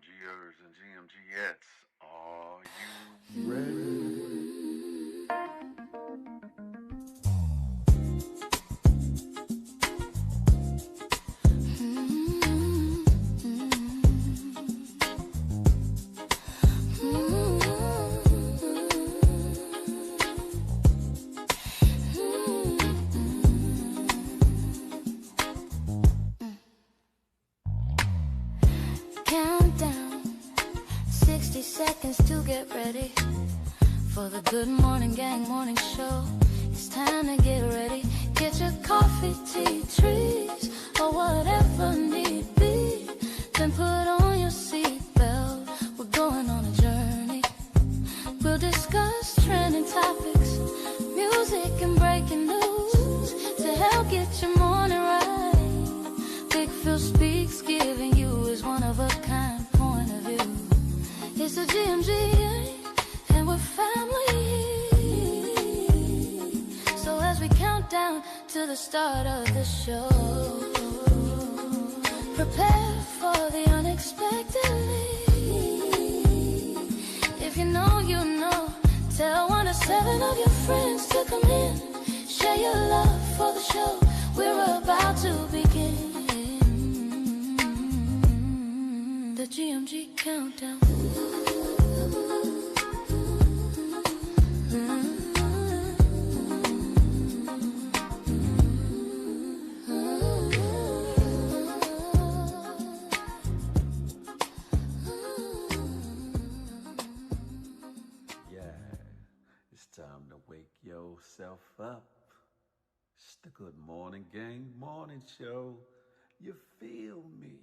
GMGers and GMGettes, are you ready? Countdown, 60 seconds to get ready for the Good Morning Gang morning show. It's time to get ready. Get your coffee, tea, trees, or whatever need be. Then put on your seatbelt. We're going on a journey. We'll discuss trending topics, music and breaking news to help get your morning right. Big Phil speaks, giving you his one-of-a-kind point of view. It's the GMG, and we're family. So as we count down to the start of the show, prepare for the unexpectedly. If you know, you know. Tell 1 to 7 of your friends to come in. Share your love for the show. We're about to begin. The GMG countdown. It's time to wake yourself up. It's the Good Morning Gang morning show. You feel me?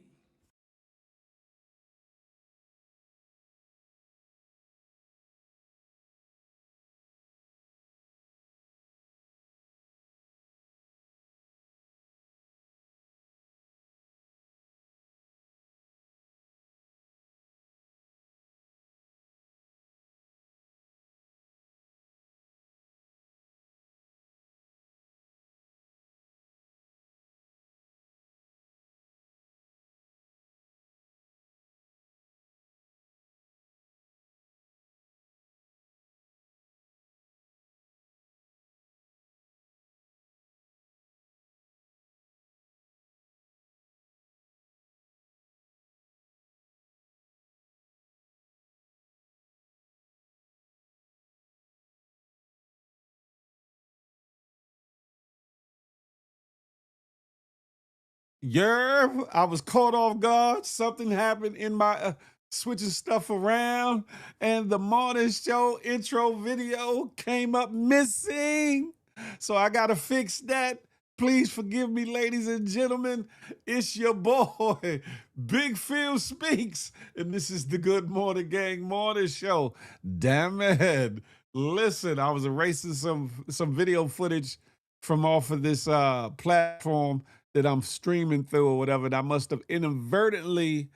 Yeah, I was caught off guard. Something happened in my switching stuff around, and the morning show intro video came up missing. So I got to fix that. Please forgive me, ladies and gentlemen. It's your boy, Big Phil Speaks, and this is the Good Morning Gang morning show. Damn it. Listen, I was erasing some video footage from off of this platform that I'm streaming through or whatever, and I must have inadvertently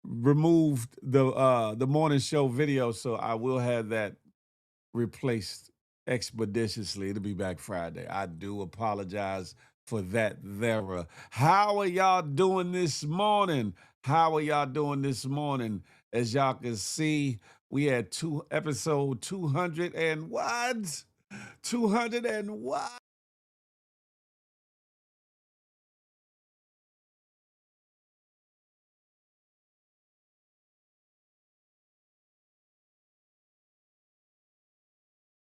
removed the morning show video, so I will have that replaced expeditiously. It'll be back Friday. I do apologize for that there. How are y'all doing this morning? How are y'all doing this morning? As y'all can see, we had episode 200 and what? 200 and what?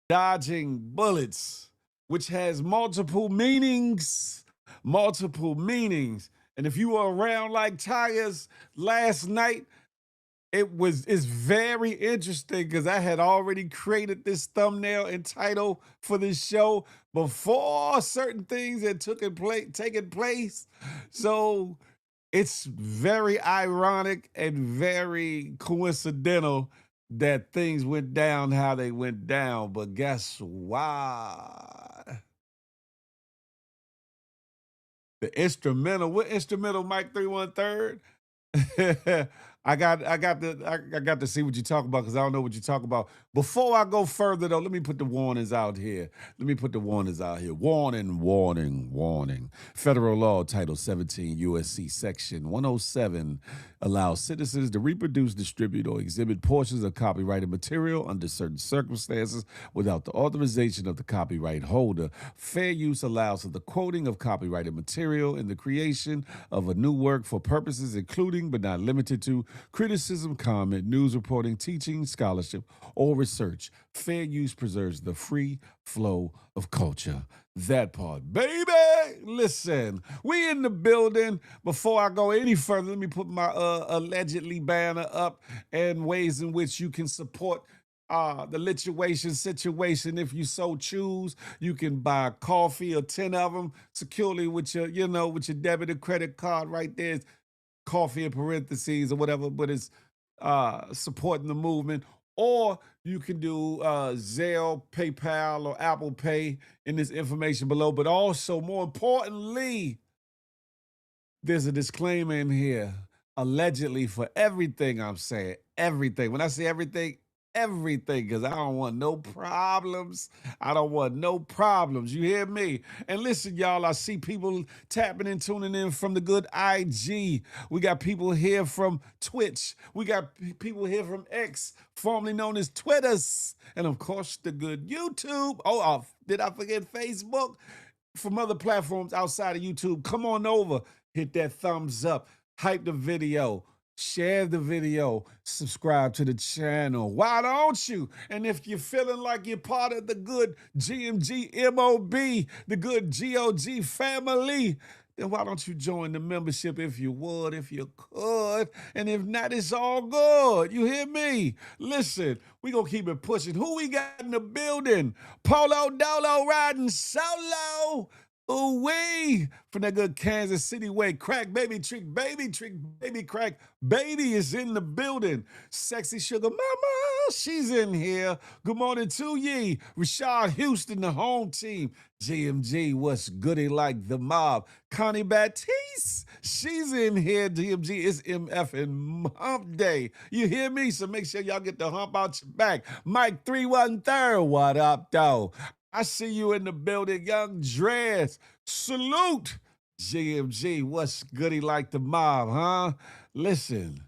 Dodging bullets, which has multiple meanings. Multiple meanings. And if you were around like Tires last night, it's very interesting because I had already created this thumbnail and title for this show before certain things had taken place. So it's very ironic and very coincidental that things went down how they went down. But guess why? The instrumental, what instrumental, Mike 313? I got to see what you talk about because I don't know what you talk about. Before I go further though, let me put the warnings out here. Let me put the warnings out here. Warning, warning, warning. Federal law Title 17 USC Section 107 allows citizens to reproduce, distribute, or exhibit portions of copyrighted material under certain circumstances without the authorization of the copyright holder. Fair use allows for the quoting of copyrighted material in the creation of a new work for purposes including but not limited to criticism, comment, news reporting, teaching, scholarship, or research. Fair use preserves the free flow of culture. That part, baby. Listen, we in the building. Before I go any further, let me put my allegedly banner up and ways in which you can support the lituation situation. If you so choose, you can buy coffee or 10 of them securely with your, with your debit or credit card right there. It's coffee in parentheses or whatever, but it's supporting the movement. Or you can do Zelle, PayPal, or Apple Pay in this information below. But also, more importantly, there's a disclaimer in here, allegedly, for everything I'm saying. Everything. When I say everything, because I don't want no problems. I don't want no problems. You hear me? And listen, y'all, I see people tapping and tuning in from the good IG. We got people here from Twitch. We got people here from X, formerly known as Twitters. And of course, the good YouTube. Oh, did I forget Facebook? From other platforms outside of YouTube, come on over, hit that thumbs up, hype the video, share the video, subscribe to the channel. Why don't you? And if you're feeling like you're part of the good GMG MOB, the good GOG family, then why don't you join the membership if you would, if you could? And if not, it's all good. You hear me? Listen, we gonna keep it pushing. Who we got in the building? Polo Dolo riding solo. Ooh-wee, from that good Kansas City way. Crack, baby, baby, crack. Baby is in the building. Sexy Sugar Mama, she's in here. Good morning to ye. Rashad Houston, the home team. GMG, what's goody like the mob? Connie Batiste, she's in here. GMG, it's MF and Hump Day. You hear me? So make sure y'all get the hump out your back. Mike 313, what up, though? I see you in the building, Young Dreads. Salute, GMG. What's goody like the mob, huh? Listen,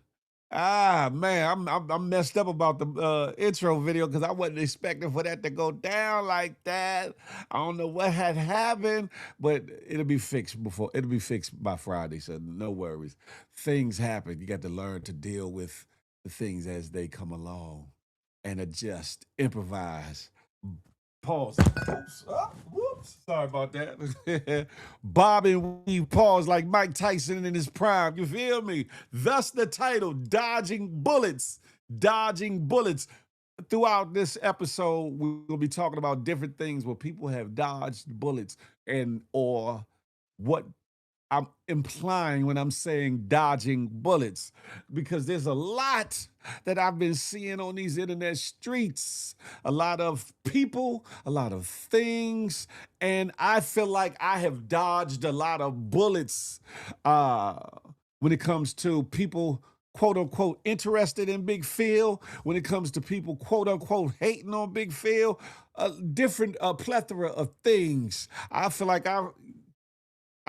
man, I'm messed up about the intro video because I wasn't expecting for that to go down like that. I don't know what had happened, but it'll be fixed by Friday, so no worries. Things happen. You got to learn to deal with the things as they come along and adjust, improvise. Pause. Oops. Whoops. Sorry about that. Bob and weave pause like Mike Tyson in his prime. You feel me? Thus the title, Dodging Bullets. Dodging Bullets. Throughout this episode, we'll be talking about different things where people have dodged bullets and or what I'm implying when I'm saying dodging bullets, because there's a lot that I've been seeing on these internet streets, a lot of people, a lot of things, and I feel like I have dodged a lot of bullets when it comes to people quote unquote interested in Big Phil, when it comes to people quote unquote hating on Big Phil, different plethora of things. I feel like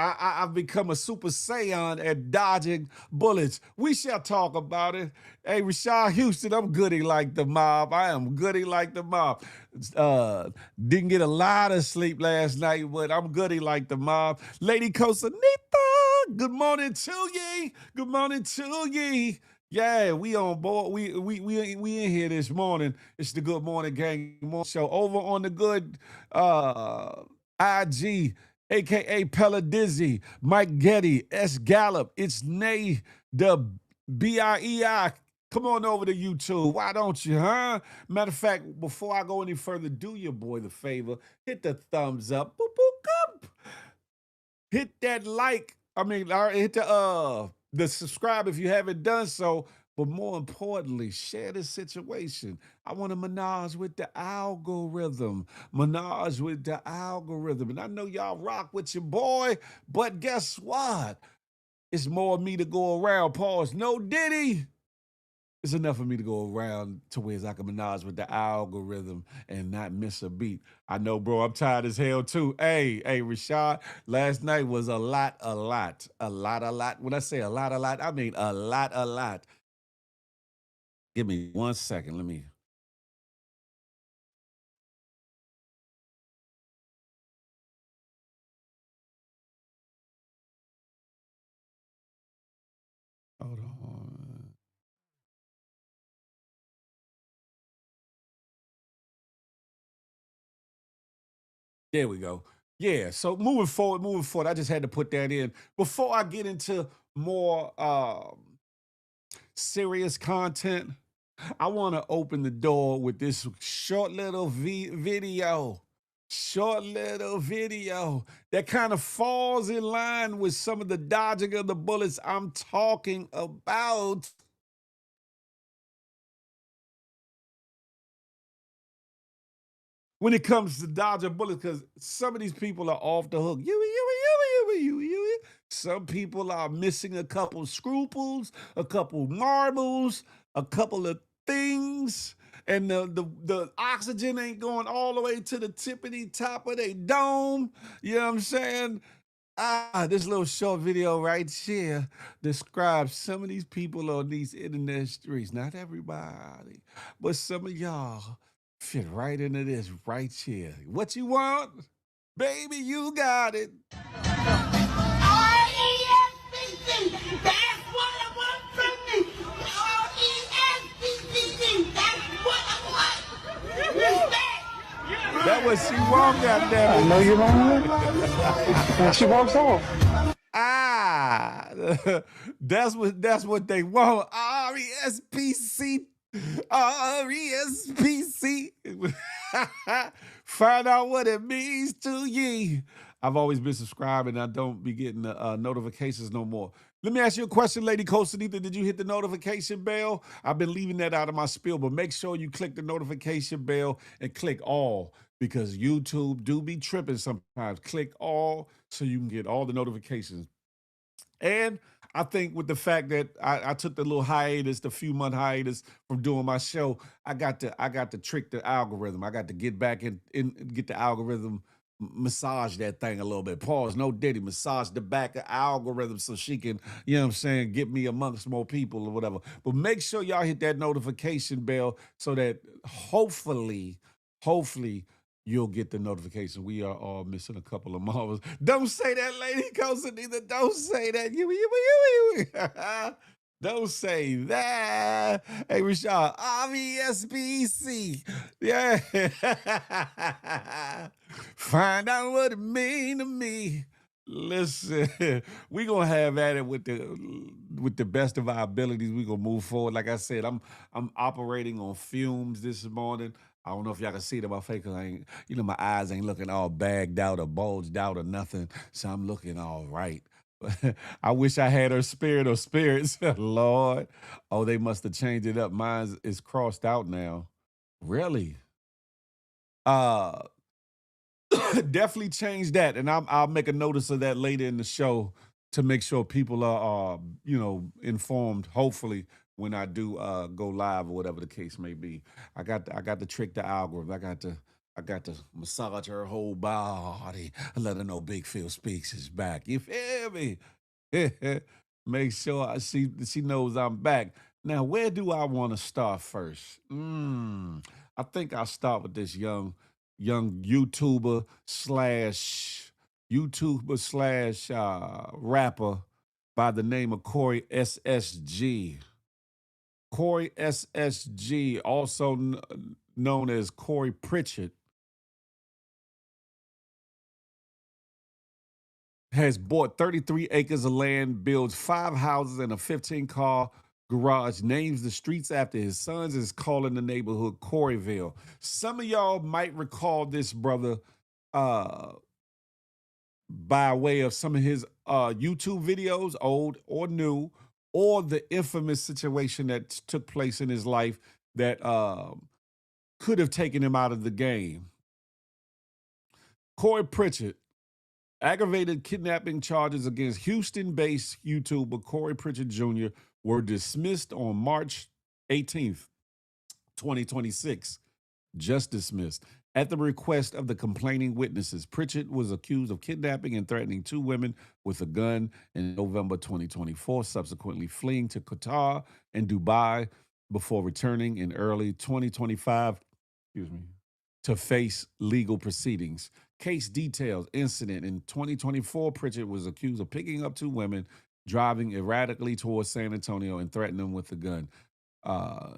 I've become a super saiyan at dodging bullets. We shall talk about it. Hey, Rashad Houston, I'm goody like the mob. I am goody like the mob. Didn't get a lot of sleep last night, but I'm goody like the mob. Lady Cosanita, good morning to ye. Good morning to ye. Yeah, we on board. We in here this morning. It's the Good Morning Gang Morning Show over on the good IG, aka Pella Dizzy, Mike Getty, S Gallup. It's Nay the BIEI. Come on over to YouTube. Why don't you, huh? Matter of fact, before I go any further, do your boy the favor. Hit the thumbs up. Boop, boop, up. Hit that like. Hit the subscribe if you haven't done so. But more importantly, share the situation. I want to menage with the algorithm. Menage with the algorithm. And I know y'all rock with your boy, but guess what? It's more of me to go around. Pause. No Diddy. It's enough for me to go around to where I can menage with the algorithm and not miss a beat. I know, bro. I'm tired as hell too. Hey, Rashad. Last night was a lot, a lot, a lot, a lot. When I say a lot, I mean a lot, a lot. Give me 1 second. Let me. Hold on. There we go. Yeah. So moving forward, I just had to put that in before I get into more serious content. I want to open the door with this short little video. Short little video that kind of falls in line with some of the dodging of the bullets I'm talking about. When it comes to dodging bullets, because some of these people are off the hook. Some people are missing a couple scruples, a couple marbles, a couple of things, and the oxygen ain't going all the way to the tippity top of their dome. You know what I'm saying? This little short video right here describes some of these people on these internet streets. Not everybody, but some of y'all fit right into this right here. What you want? Baby, you got it. R-E-S-P-C, that's what I want from me. R-E-S-P-C-C, that's what I want. Respect. That was she wrong, goddammit. I know you're wrong. And she walks off. That's what they want. R-E-S-P-C. R-E-S-P-C. Find out what it means to ye. I've always been subscribed and I don't be getting notifications no more. Let me ask you a question, Lady Costanita. Did you hit the notification bell? I've been leaving that out of my spiel, but make sure you click the notification bell and click all because YouTube do be tripping sometimes. Click all so you can get all the notifications. And I think with the fact that I took the little hiatus, the few month hiatus from doing my show, I got to trick the algorithm. I got to get back in get the algorithm massage that thing a little bit. Pause, no Diddy, massage the back of algorithm so she can, you know what I'm saying, get me amongst more people or whatever. But make sure y'all hit that notification bell so that hopefully you'll get the notification. We are all missing a couple of marbles. Don't say that, Lady Costa, neither. Don't say that. Don't say that. Hey, Rashad, R-E-S-P-C. Yeah. Find out what it mean to me. Listen, we gonna have at it with the best of our abilities. We gonna move forward. Like I said, I'm operating on fumes this morning. I don't know if y'all can see it in my face because I ain't, my eyes ain't looking all bagged out or bulged out or nothing. So I'm looking all right. I wish I had her spirit or spirits, Lord. Oh, they must have changed it up. Mine is crossed out now. Really? Uh definitely change that, and I'll make a notice of that later in the show to make sure people are informed. Hopefully, when I do go live or whatever the case may be, I got to trick the algorithm. I got to massage her whole body and let her know Big Phil Speaks is back. You feel me? Make sure she knows I'm back. Now, where do I want to start first? I think I'll start with this young YouTuber slash rapper by the name of Corey SSG. Corey SSG, also known as Corey Pritchett, has bought 33 acres of land, builds 5 houses and a 15-car garage, names the streets after his sons, is calling the neighborhood Coreyville. Some of y'all might recall this brother by way of some of his YouTube videos, old or new, or the infamous situation that took place in his life that could have taken him out of the game. Corey Pritchett, aggravated kidnapping charges against Houston-based YouTuber Corey Pritchett Jr. were dismissed on March 18th, 2026. Just dismissed. At the request of the complaining witnesses, Pritchett was accused of kidnapping and threatening two women with a gun in November 2024, subsequently fleeing to Qatar and Dubai before returning in early 2025, excuse me, to face legal proceedings. Case details: incident in 2024, Pritchett was accused of picking up two women, driving erratically towards San Antonio and threatening them with a gun.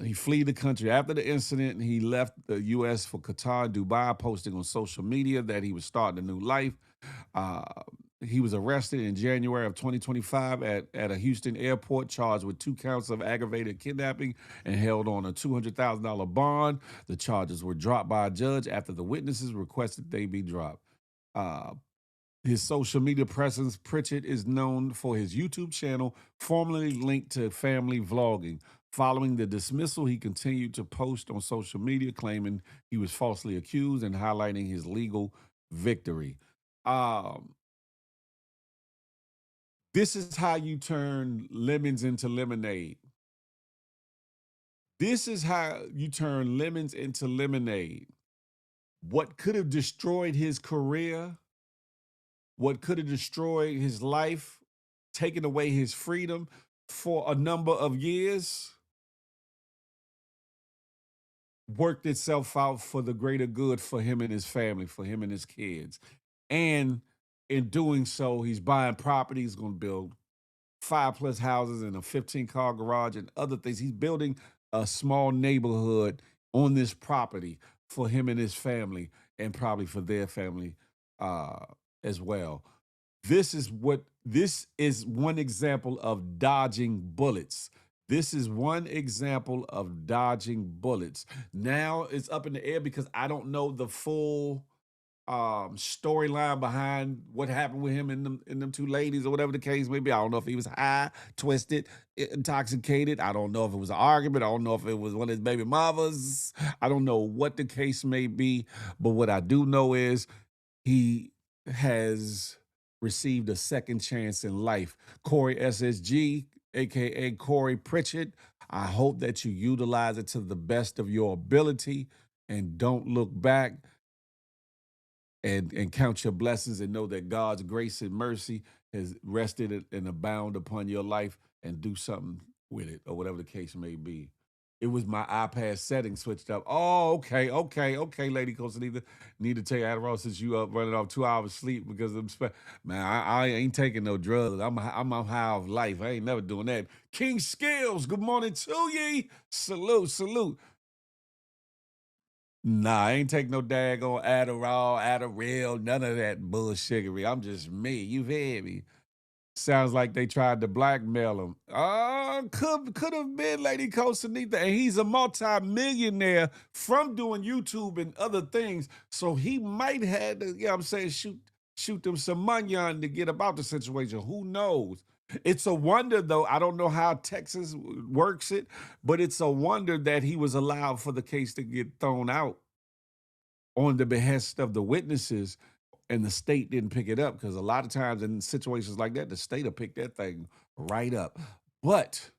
He fled the country after the incident. He left the U.S. for Qatar and Dubai, posting on social media that he was starting a new life. Uh, he was arrested in January of 2025 at a Houston airport, charged with 2 counts of aggravated kidnapping and held on a $200,000 bond. The charges were dropped by a judge after the witnesses requested they be dropped. Uh, his social media presence: Pritchett is known for his YouTube channel, formerly linked to family vlogging. Following the dismissal, he continued to post on social media, claiming he was falsely accused and highlighting his legal victory. Um, this is how you turn lemons into lemonade. This is how you turn lemons into lemonade. What could have destroyed his career, what could have destroyed his life, taken away his freedom for a number of years, worked itself out for the greater good for him and his family, for him and his kids. And in doing so, he's buying property. He's going to build 5+ houses and a 15-car garage and other things. He's building a small neighborhood on this property for him and his family, and probably for their family as well. This is one example of dodging bullets. This is one example of dodging bullets. Now it's up in the air because I don't know the full storyline behind what happened with him and them two ladies, or whatever the case may be. I don't know if he was high, twisted, intoxicated. I don't know if it was an argument. I don't know if it was one of his baby mamas. I don't know what the case may be, but what I do know is he has received a second chance in life. Corey SSG, aka Corey Pritchett, I hope that you utilize it to the best of your ability and don't look back, and count your blessings, and know that God's grace and mercy has rested and abound upon your life, and do something with it, or whatever the case may be. It was my iPad settings switched up. Oh, okay, Lady Costanita. Need to take Adderall since you up running off 2 hours sleep because of man, I ain't taking no drugs. I'm high off life. I ain't never doing that. King Skills, good morning to ye. Salute. Nah, I ain't take no daggone Adderall, Adderall, none of that bullshittery. I'm just me. You hear me? Sounds like they tried to blackmail him. Could have been, Lady Costanita. And he's a multi-millionaire from doing YouTube and other things. So he might have to, you know what I'm saying, shoot them some money on to get about the situation. Who knows? It's a wonder, though. I don't know how Texas works it, but it's a wonder that he was allowed for the case to get thrown out on the behest of the witnesses, and the state didn't pick it up, because a lot of times in situations like that, the state will pick that thing right up. But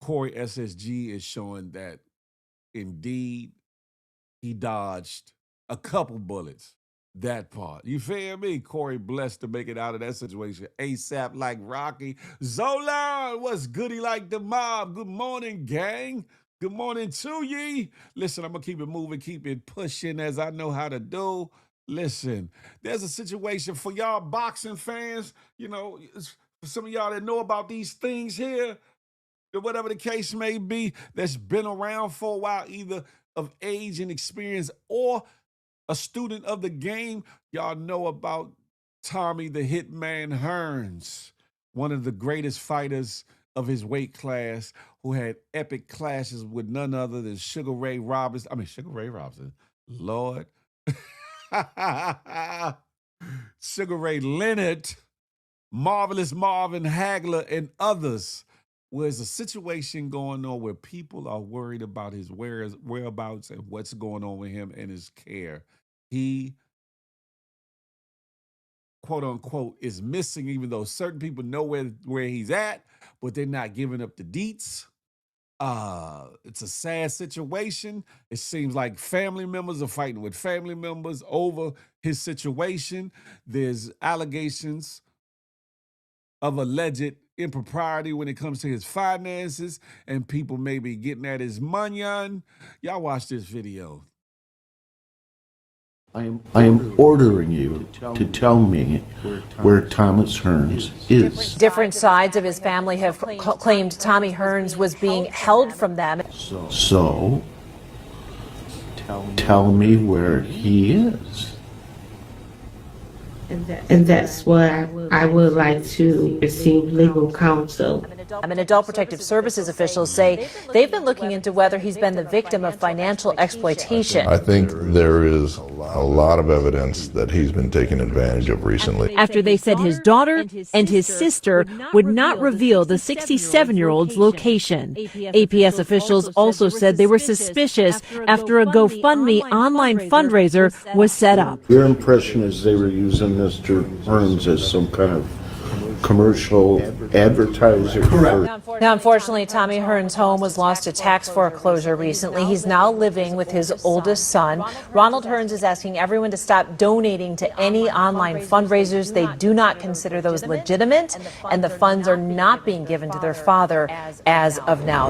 Corey SSG is showing that indeed he dodged a couple bullets. That part. You feel me? Corey blessed to make it out of that situation ASAP like Rocky. Zolan, what's goody like the mob? Good morning, gang. Good morning to ye. Listen, I'm going to keep it moving, keep it pushing as I know how to do. Listen, there's a situation for y'all boxing fans, for some of y'all that know about these things here, or whatever the case may be, that's been around for a while, either of age and experience or a student of the game. Y'all know about Tommy the Hitman Hearns, one of the greatest fighters of his weight class, who had epic clashes with none other than Sugar Ray Robinson. Lord. Sugar Ray Leonard, Marvelous Marvin Hagler, and others. There's a situation going on where people are worried about his whereabouts and what's going on with him and his care. He, quote unquote, is missing, even though certain people know where he's at, but they're not giving up the deets. It's a sad situation. It seems like family members are fighting with family members over his situation. There's allegations of alleged impropriety when it comes to his finances, and people may be getting at his money. Y'all watch this video. I am ordering you to tell me where Thomas Hearns is. Different sides of his family have claimed Tommy Hearns was being held from them. So, tell me where he is. And that's why I would like to receive legal counsel. Adult Protective Services officials say they've been looking into whether he's been the victim of financial exploitation. I think there is a lot of evidence that he's been taken advantage of recently. After they said his daughter and his sister would not reveal the 67-year-old's location. APS officials also said they were suspicious after a GoFundMe online fundraiser was set up. Your impression is they were using Mr. Hearns as some kind of commercial advertiser? Now, unfortunately, Tommy Hearns' home was lost to tax foreclosure recently. He's now living with his oldest son. Ronald Hearns is asking everyone to stop donating to any online fundraisers. They do not consider those legitimate, and the funds are not being given to their father as of now.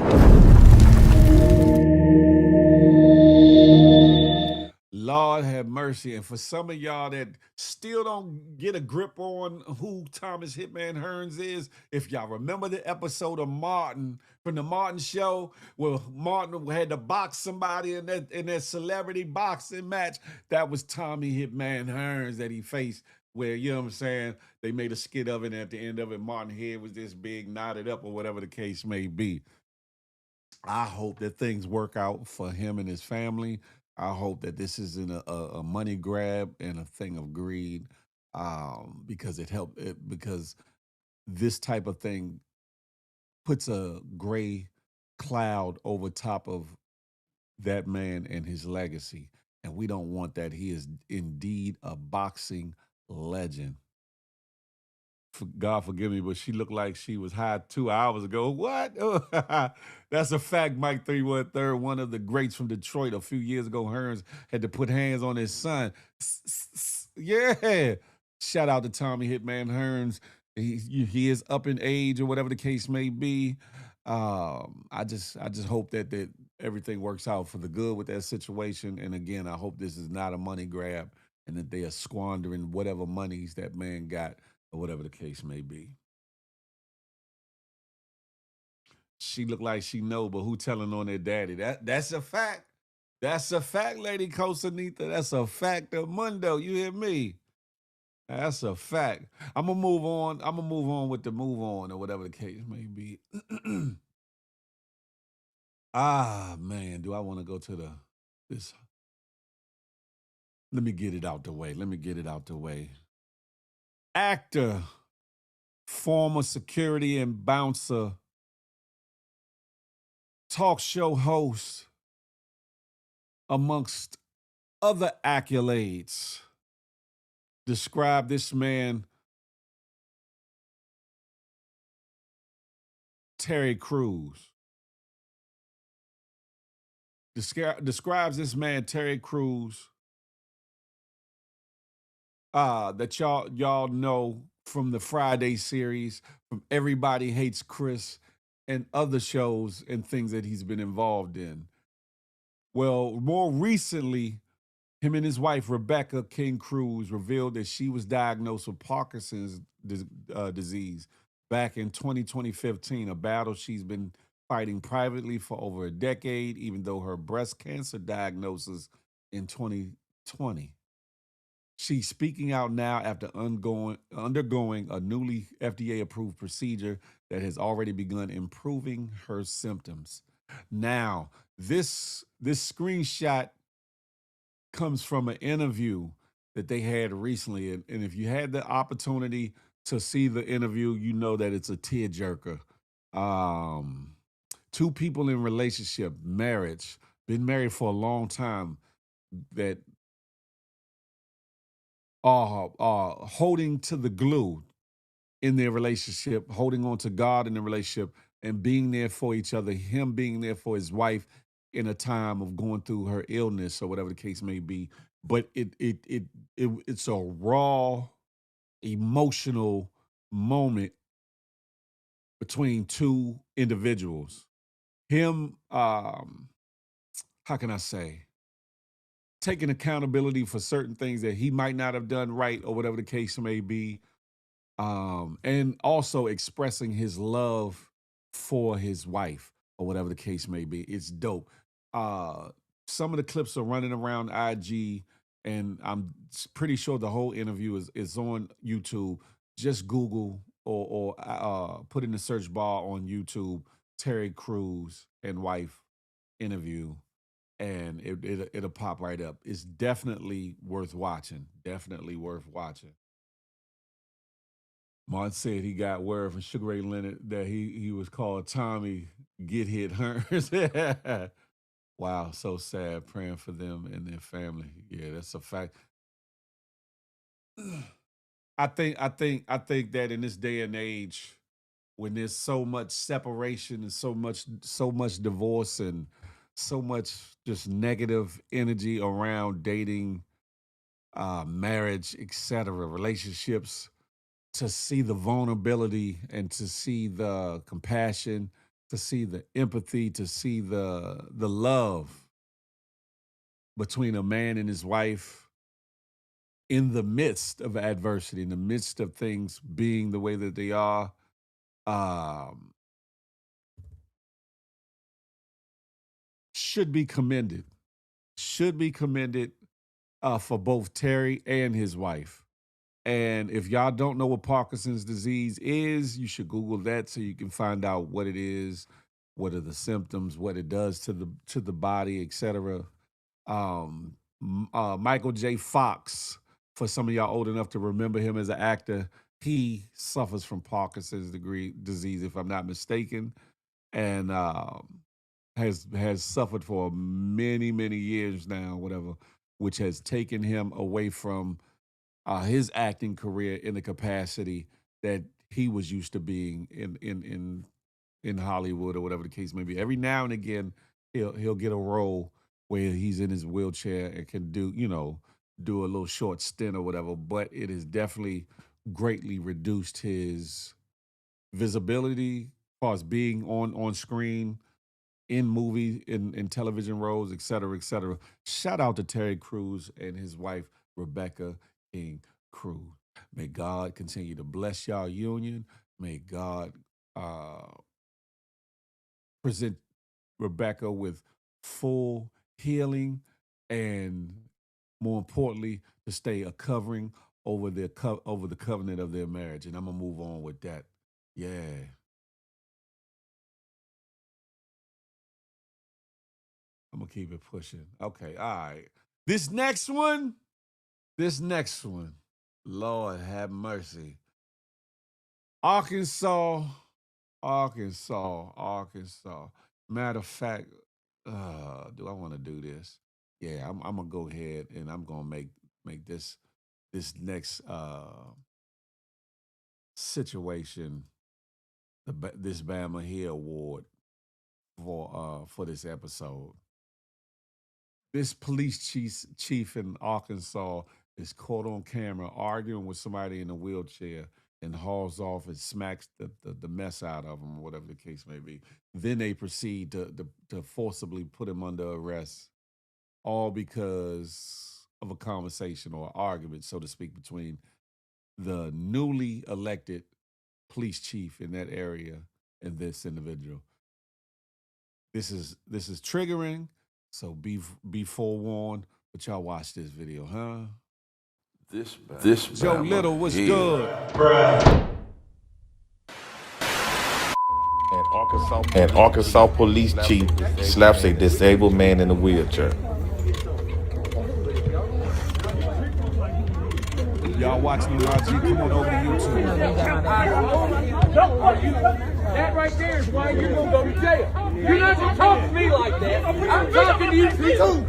Lord have mercy. And for some of y'all that still don't get a grip on who Thomas Hitman Hearns is, if y'all remember the episode of Martin from the Martin show where Martin had to box somebody in that celebrity boxing match, that was Tommy Hitman Hearns that he faced, where, you know what I'm saying, they made a skit of it, and at the end of it, Martin's head was this big, knotted up, or whatever the case may be. I hope that things work out for him and his family. I hope that this isn't a money grab and a thing of greed, because because this type of thing puts a gray cloud over top of that man and his legacy. And we don't want that. He is indeed a boxing legend. God forgive me, but she looked like she was high 2 hours ago. What? That's a fact, Mike 313. One of the greats from Detroit a few years ago, Hearns, had to put hands on his son. Yeah. Shout out to Tommy Hitman Hearns. He is up in age or whatever the case may be. I just hope that everything works out for the good with that situation. And again, I hope this is not a money grab and that they are squandering whatever monies that man got, or whatever the case may be. She looked like she know, but who telling on their daddy? That's a fact. That's a fact, Lady Cosanita. That's a fact of Mundo. You hear me? That's a fact. I'm gonna move on. I'm gonna move on with the move on, or whatever the case may be. Man, do I want to go to this? Let me get it out the way. Actor, former security and bouncer, talk show host, amongst other accolades, describe this man, Terry Crews. Describes this man, Terry Crews, that y'all know from the Friday series, from Everybody Hates Chris, and other shows and things that he's been involved in. Well, more recently, him and his wife, Rebecca King Crews, revealed that she was diagnosed with Parkinson's disease back in 2015, a battle she's been fighting privately for over a decade, even though her breast cancer diagnosis in 2020. She's speaking out now after undergoing a newly FDA-approved procedure that has already begun improving her symptoms. Now, this screenshot comes from an interview that they had recently. And if you had the opportunity to see the interview, you know that it's a tearjerker. Two people in relationship, marriage, been married for a long time, that are holding to the glue in their relationship, holding on to God in the relationship, and being there for each other, him being there for his wife in a time of going through her illness or whatever the case may be. But it's a raw, emotional moment between two individuals. Him, how can I say, taking accountability for certain things that he might not have done right or whatever the case may be, and also expressing his love for his wife or whatever the case may be. It's dope. Some of the clips are running around IG, and I'm pretty sure the whole interview is on YouTube. Just Google or put in the search bar on YouTube, Terry Crews and wife interview, and it'll pop right up. It's definitely worth watching. Definitely worth watching. Martin said he got word from Sugar Ray Leonard that he was called Tommy Get Hit Hearns. Wow, so sad. Praying for them and their family. Yeah, that's a fact. I think that in this day and age, when there's so much separation and so much divorce and so much just negative energy around dating, marriage, etc., relationships, to see the vulnerability and to see the compassion, to see the empathy, to see the love between a man and his wife in the midst of adversity, in the midst of things being the way that they are, should be commended. Should be commended for both Terry and his wife. And if y'all don't know what Parkinson's disease is, you should Google that so you can find out what it is, what are the symptoms, what it does to the body, etc. Michael J. Fox, for some of y'all old enough to remember him as an actor, he suffers from Parkinson's disease, if I'm not mistaken, and has suffered for many, many years now, whatever, which has taken him away from his acting career in the capacity that he was used to being in Hollywood or whatever the case may be. Every now and again, he'll get a role where he's in his wheelchair and can do a little short stint or whatever. But it has definitely greatly reduced his visibility as far as being on screen, in movie, in television roles, et cetera, et cetera. Shout out to Terry Crews and his wife, Rebecca King Crews. May God continue to bless y'all union. May God present Rebecca with full healing and, more importantly, to stay a covering over the covenant of their marriage. And I'm going to move on with that. Yeah. I'm going to keep it pushing. Okay, all right. This next one, Lord have mercy. Arkansas. Matter of fact, do I want to do this? Yeah, I'm going to go ahead and I'm going to make this next situation this Bama Hill Award for this episode. This police chief in Arkansas is caught on camera arguing with somebody in a wheelchair and hauls off and smacks the mess out of him, or whatever the case may be. Then they proceed to forcibly put him under arrest, all because of a conversation or argument, so to speak, between the newly elected police chief in that area and this individual. This is triggering. So be forewarned, but y'all watch this video, huh? This Joe Little, what's good? An Arkansas police chief slaps a disabled man in a wheelchair. Y'all watching the RG, come on over to YouTube. That right there is why you're going to go to jail. You're not going to talk to me like that. I'm talking to you too. Oh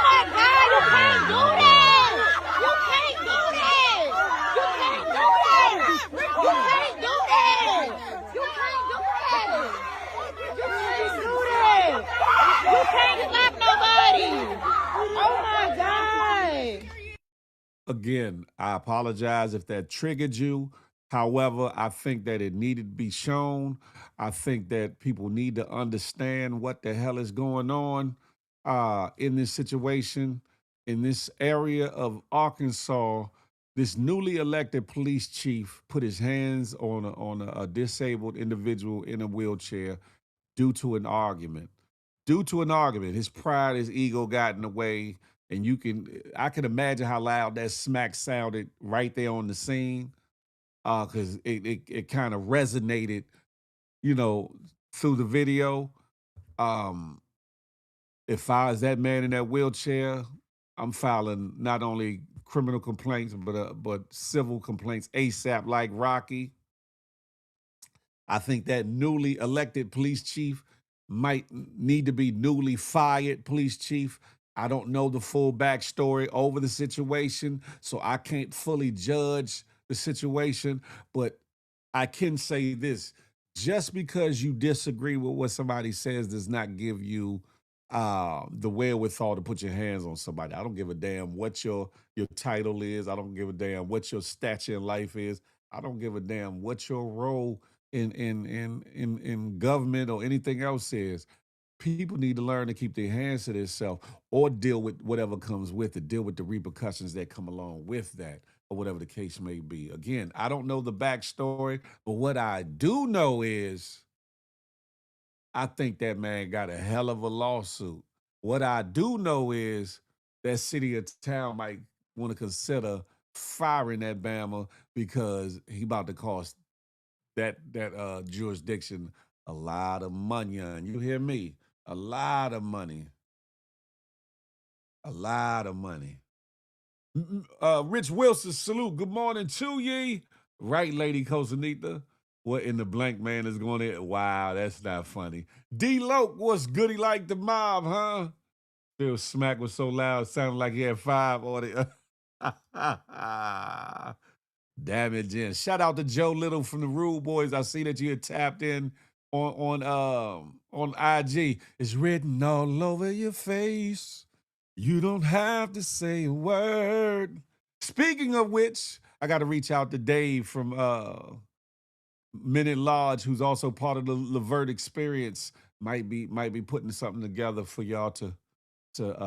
my God, you can't do this! You can't do this! You can't do this! You can't again, I apologize if that triggered you. However, I think that it needed to be shown. I think that people need to understand what the hell is going on in this situation, in this area of Arkansas. This newly elected police chief put his hands on a disabled individual in a wheelchair due to an argument. Due to an argument, his pride, his ego got in the way, and I can imagine how loud that smack sounded right there on the scene, because it kind of resonated, you know, through the video. Um, if I was that man in that wheelchair, I'm filing not only criminal complaints but civil complaints ASAP, like Rocky. I think that newly elected police chief might need to be newly fired police chief. I don't know the full backstory over the situation, so I can't fully judge the situation, but I can say this. Just because you disagree with what somebody says does not give you the wherewithal to put your hands on somebody. I don't give a damn what your title is. I don't give a damn what your stature in life is. I don't give a damn what your role in government or anything else is. People need to learn to keep their hands to themselves or deal with whatever comes with it, deal with the repercussions that come along with that, or whatever the case may be. Again, I don't know the backstory, but what I do know is I think that man got a hell of a lawsuit. What I do know is that city or town might want to consider firing that Bama because he about to cost that jurisdiction a lot of money. And you hear me? A lot of money. A lot of money. Rich Wilson, salute. Good morning to ye. Right, Lady Cosanita. What in the blank man is going in? Wow, that's not funny. D-Loke, what's goody like the mob, huh? Phil Smack was so loud, sounded like he had 5 audio. Damn it, Jen. Shout out to Joe Little from the Rude Boys. I see that you had tapped in on IG. It's written all over your face. You don't have to say a word. Speaking of which, I got to reach out to Dave from Minute Lodge, who's also part of the Levert Experience. Might be putting something together for y'all to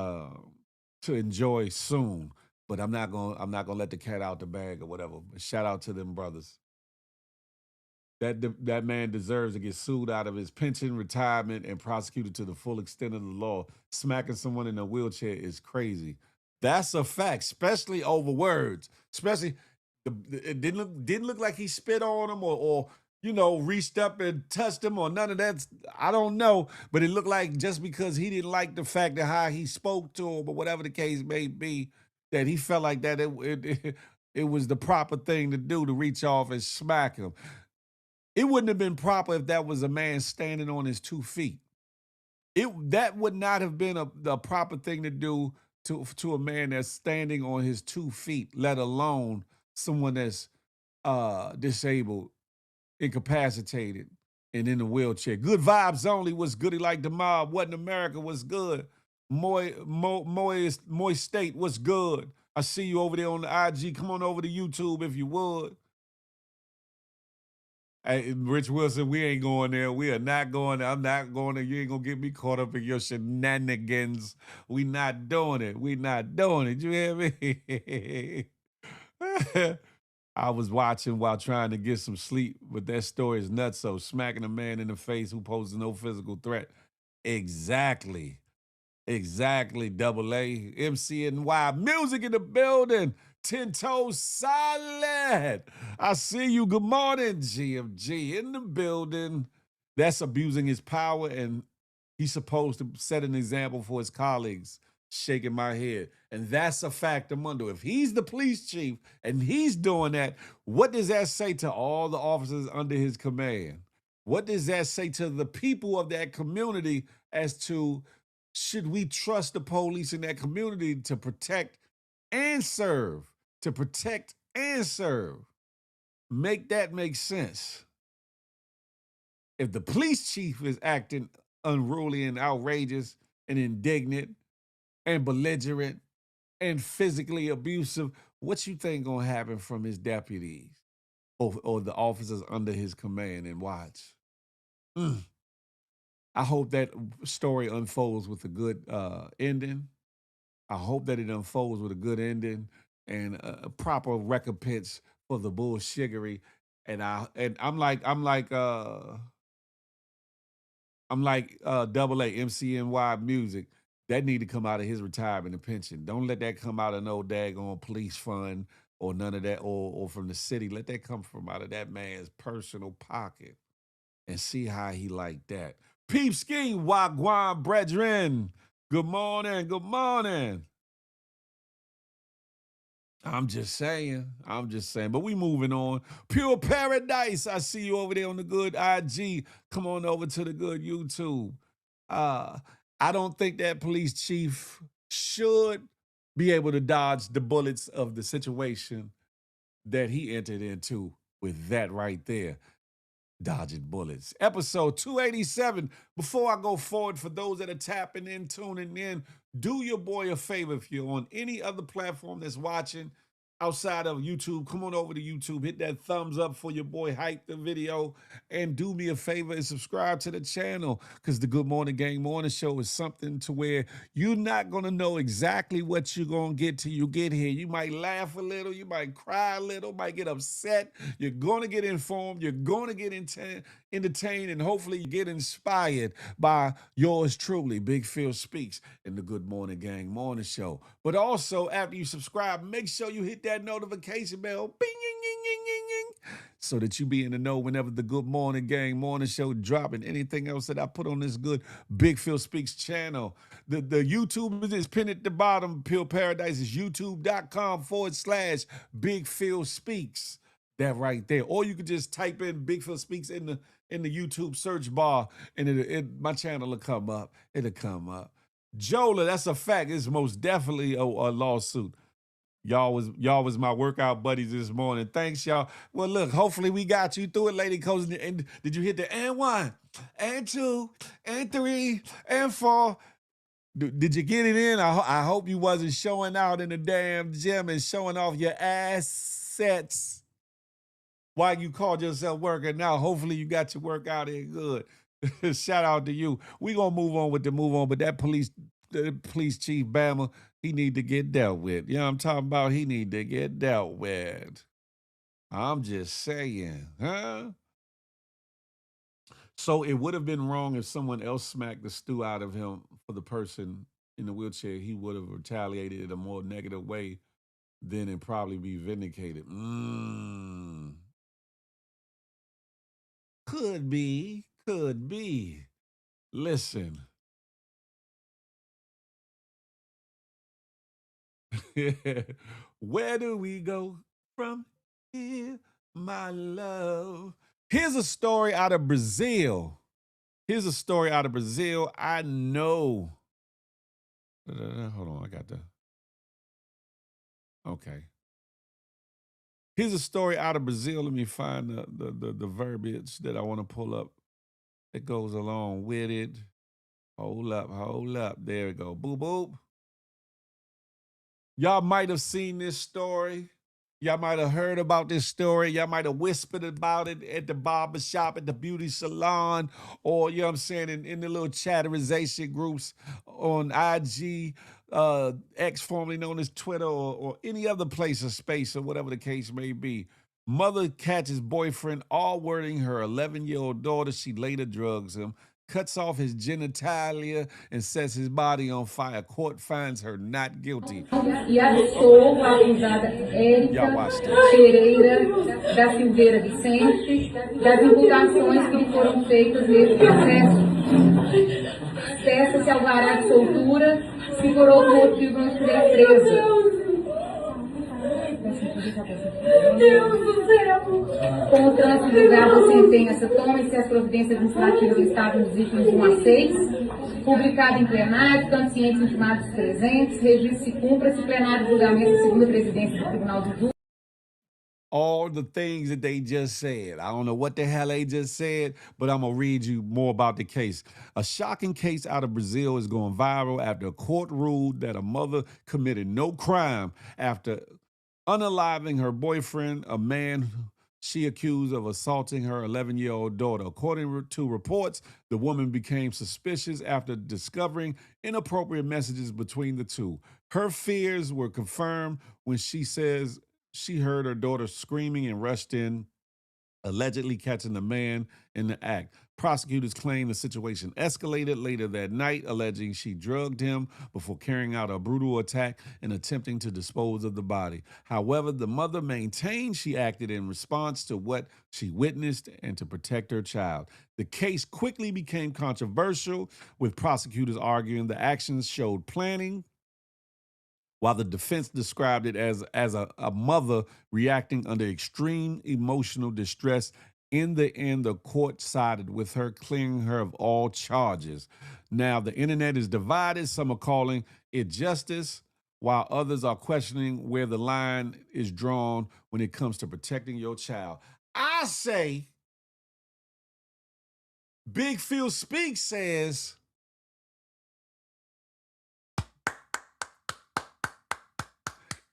enjoy soon. But I'm not gonna let the cat out the bag or whatever. But shout out to them brothers. That man deserves to get sued out of his pension, retirement, and prosecuted to the full extent of the law. Smacking someone in a wheelchair is crazy. That's a fact, especially over words. Especially, it didn't look like he spit on him or reached up and touched him or none of that. I don't know, but it looked like just because he didn't like the fact of how he spoke to him or whatever the case may be, that he felt like that it was the proper thing to do to reach off and smack him. It wouldn't have been proper if that was a man standing on his 2 feet. That would not have been the proper thing to do to a man that's standing on his 2 feet, let alone someone that's disabled, incapacitated, and in a wheelchair. Good vibes only. Was goody like the mob? What in America was good? Moist State, what's good? I see you over there on the IG. Come on over to YouTube if you would. Hey, Rich Wilson, we ain't going there. We are not going there. I'm not going there. You ain't going to get me caught up in your shenanigans. We not doing it. We not doing it. You hear me? I was watching while trying to get some sleep, but that story is nuts. So smacking a man in the face who poses no physical threat. Exactly. Double A. MCNY. Music in the building. 10 toes solid. I see you. Good morning, GMG in the building. That's abusing his power, and he's supposed to set an example for his colleagues. Shaking my head. And that's a fact. I'm wondering if he's the police chief and he's doing that, what does that say to all the officers under his command? What does that say to the people of that community as to should we trust the police in that community to protect and serve? To protect and serve. Make that make sense. If the police chief is acting unruly and outrageous and indignant and belligerent and physically abusive, What you think gonna happen from his deputies or the officers under his command and watch? Mm. I hope that story unfolds with a good ending. I hope that it unfolds with a good ending and a proper recompense for the bullshiggery. And I'm like double A MCNY music. That need to come out of his retirement and pension. Don't let that come out of no daggone police fund or none of that or from the city. Let that come from out of that man's personal pocket and see how he like that. Peep scheme, Wagwan brethren. Good morning, good morning. I'm just saying. But we moving on. Pure Paradise. I see you over there on the good IG. Come on over to the good YouTube. I don't think that police chief should be able to dodge the bullets of the situation that he entered into with that right there. Dodging bullets. Episode 287. Before I go forward, for those that are tapping in, tuning in, do your boy a favor. If you're on any other platform that's watching outside of YouTube, come on over to YouTube, hit that thumbs up for your boy, hype the video, and do me a favor and subscribe to the channel, because the Good Morning Gang Morning Show is something to where you're not going to know exactly what you're going to get till you get here. You might laugh a little, you might cry a little, might get upset. You're going to get informed, you're going to get entertained, and hopefully you get inspired by yours truly, Big Phil Speaks, in the Good Morning Gang Morning Show. But also, after you subscribe, make sure you hit that notification bell, bing, ying, ying, ying, ying, ying, so that you be in the know whenever the Good Morning Gang Morning Show drop and anything else that I put on this good Big Phil Speaks channel. The YouTube is pinned at the bottom. Pure Paradise is youtube.com/Big Phil Speaks. That right there. Or you could just type in Big Phil Speaks in the YouTube search bar, and my channel will come up. It'll come up. Jola, that's a fact. It's most definitely a lawsuit. Y'all was my workout buddies this morning. Thanks, y'all. Well, look, hopefully we got you through it, Lady Coach. And did you hit the and 1, and 2, and 3, and 4? Did you get it in? I hope you wasn't showing out in the damn gym and showing off your assets while you called yourself working out. Hopefully you got your workout in good. Shout out to you. We gonna move on, but that police chief Bama, he need to get dealt with. You know what I'm talking about? He need to get dealt with. I'm just saying, huh? So it would have been wrong if someone else smacked the stew out of him for the person in the wheelchair. He would have retaliated in a more negative way then and probably be vindicated. Could be. Listen. Where do we go from here, my love? Here's a story out of Brazil. I know. Hold on, I got the. Okay. Here's a story out of Brazil. Let me find the verbiage that I want to pull up that goes along with it. Hold up. There we go. Boop, boop. Y'all might have seen this story. Y'all might have heard about this story. Y'all might have whispered about it at the barber shop, at the beauty salon, or, you know what I'm saying, in the little chatterization groups on IG, X, formerly known as Twitter, or any other place or space, or whatever the case may be. Mother catches boyfriend all wording her 11-year-old daughter. She later drugs him, cuts off his genitalia, and sets his body on fire. Court finds her not guilty. E absolvou a acusada Érica Pereira da Silveira Vicente das imputações que lhe foram feitas nesse processo. Peça-se alvará de soltura, se por outro motivo não estiver presa. Com o trânsito julgado a sentença, tome-se as providências administrativas do Estado nos itens 1 a 6, publicado em plenário, tanto cientes intimados presentes, registro se cumpra, se plenário de julgamento segundo a presidência do Tribunal de Júri. All the things that they just said. I don't know what the hell they just said, but I'm going to read you more about the case. A shocking case out of Brazil is going viral after a court ruled that a mother committed no crime after unaliving her boyfriend, a man she accused of assaulting her 11-year-old daughter. According to reports, the woman became suspicious after discovering inappropriate messages between the two. Her fears were confirmed when she says she heard her daughter screaming and rushed in, allegedly catching the man in the act. Prosecutors claim the situation escalated later that night, alleging she drugged him before carrying out a brutal attack and attempting to dispose of the body. However, the mother maintained she acted in response to what she witnessed and to protect her child. The case quickly became controversial, with prosecutors arguing the actions showed planning, while the defense described it as a mother reacting under extreme emotional distress. In the end, the court sided with her, clearing her of all charges. Now, the internet is divided. Some are calling it justice, while others are questioning where the line is drawn when it comes to protecting your child. I say, Big Phil Speaks says,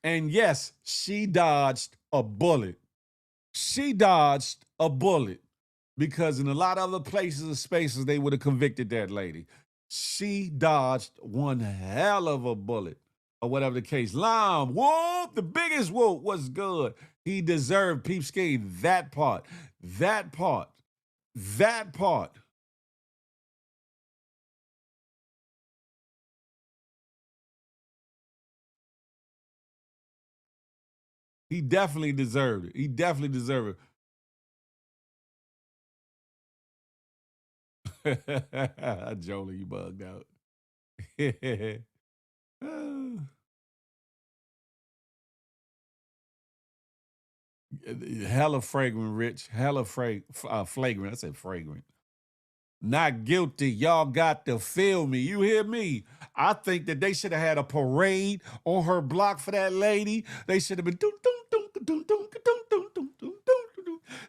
and yes, she dodged a bullet. She dodged a bullet, because in a lot of other places and spaces, they would have convicted that lady. She dodged one hell of a bullet, or whatever the case. Lime, whoop, the biggest whoop was good. He deserved peepskate, that part. He definitely deserved it. He definitely deserved it. Jolie, you bugged out. Hella fragrant, Rich. Hella flagrant. I said fragrant. Not guilty. Y'all got to feel me. You hear me? I think that they should have had a parade on her block for that lady. They should have been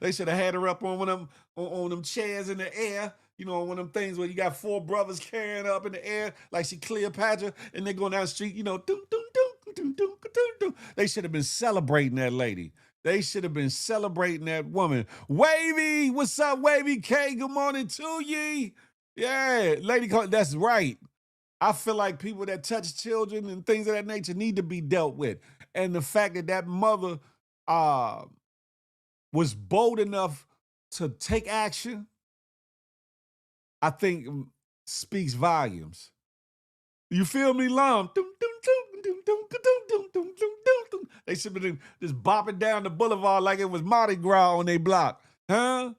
they should have had her up on one of them on them chairs in the air. You know, one of them things where you got four brothers carrying her up in the air like she Cleopatra, and they going down the street, you know, they should have been celebrating that lady. They should have been celebrating that woman. Wavy, what's up, Wavy K? Good morning to ye. Yeah, lady, that's right. I feel like people that touch children and things of that nature need to be dealt with. And the fact that that mother was bold enough to take action, I think speaks volumes. You feel me, Lum? They should have been just bopping down the boulevard like it was Mardi Gras on their block. Huh?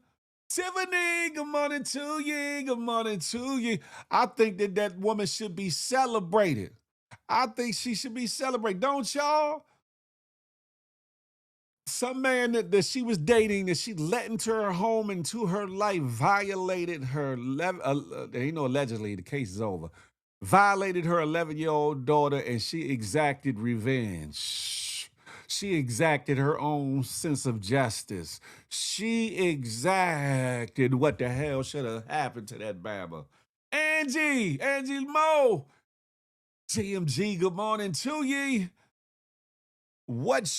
Tiffany, good morning to you. Good morning to you. I think that that woman should be celebrated. I think she should be celebrated. Don't y'all? Some man that she was dating, that she let into her home, into her life, violated her, ain't no allegedly, the case is over, violated her 11-year-old daughter, and she exacted revenge. She exacted her own sense of justice. She exacted what the hell should have happened to that Bama. Angie Mo, TMG, good morning to ye. What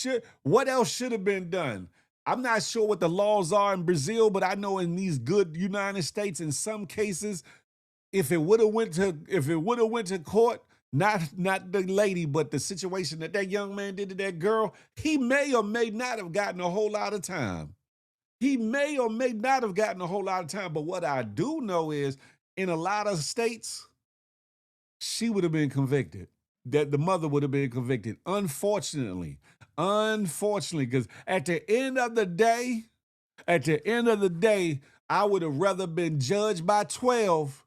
else should have been done? I'm not sure what the laws are in Brazil, but I know in these good United States, in some cases, if it would have went to court, not the lady, but the situation that young man did to that girl, he may or may not have gotten a whole lot of time. He may or may not have gotten a whole lot of time. But what I do know is, in a lot of states, she would have been convicted. That the mother would have been convicted. Unfortunately, because at the end of the day, I would have rather been judged by 12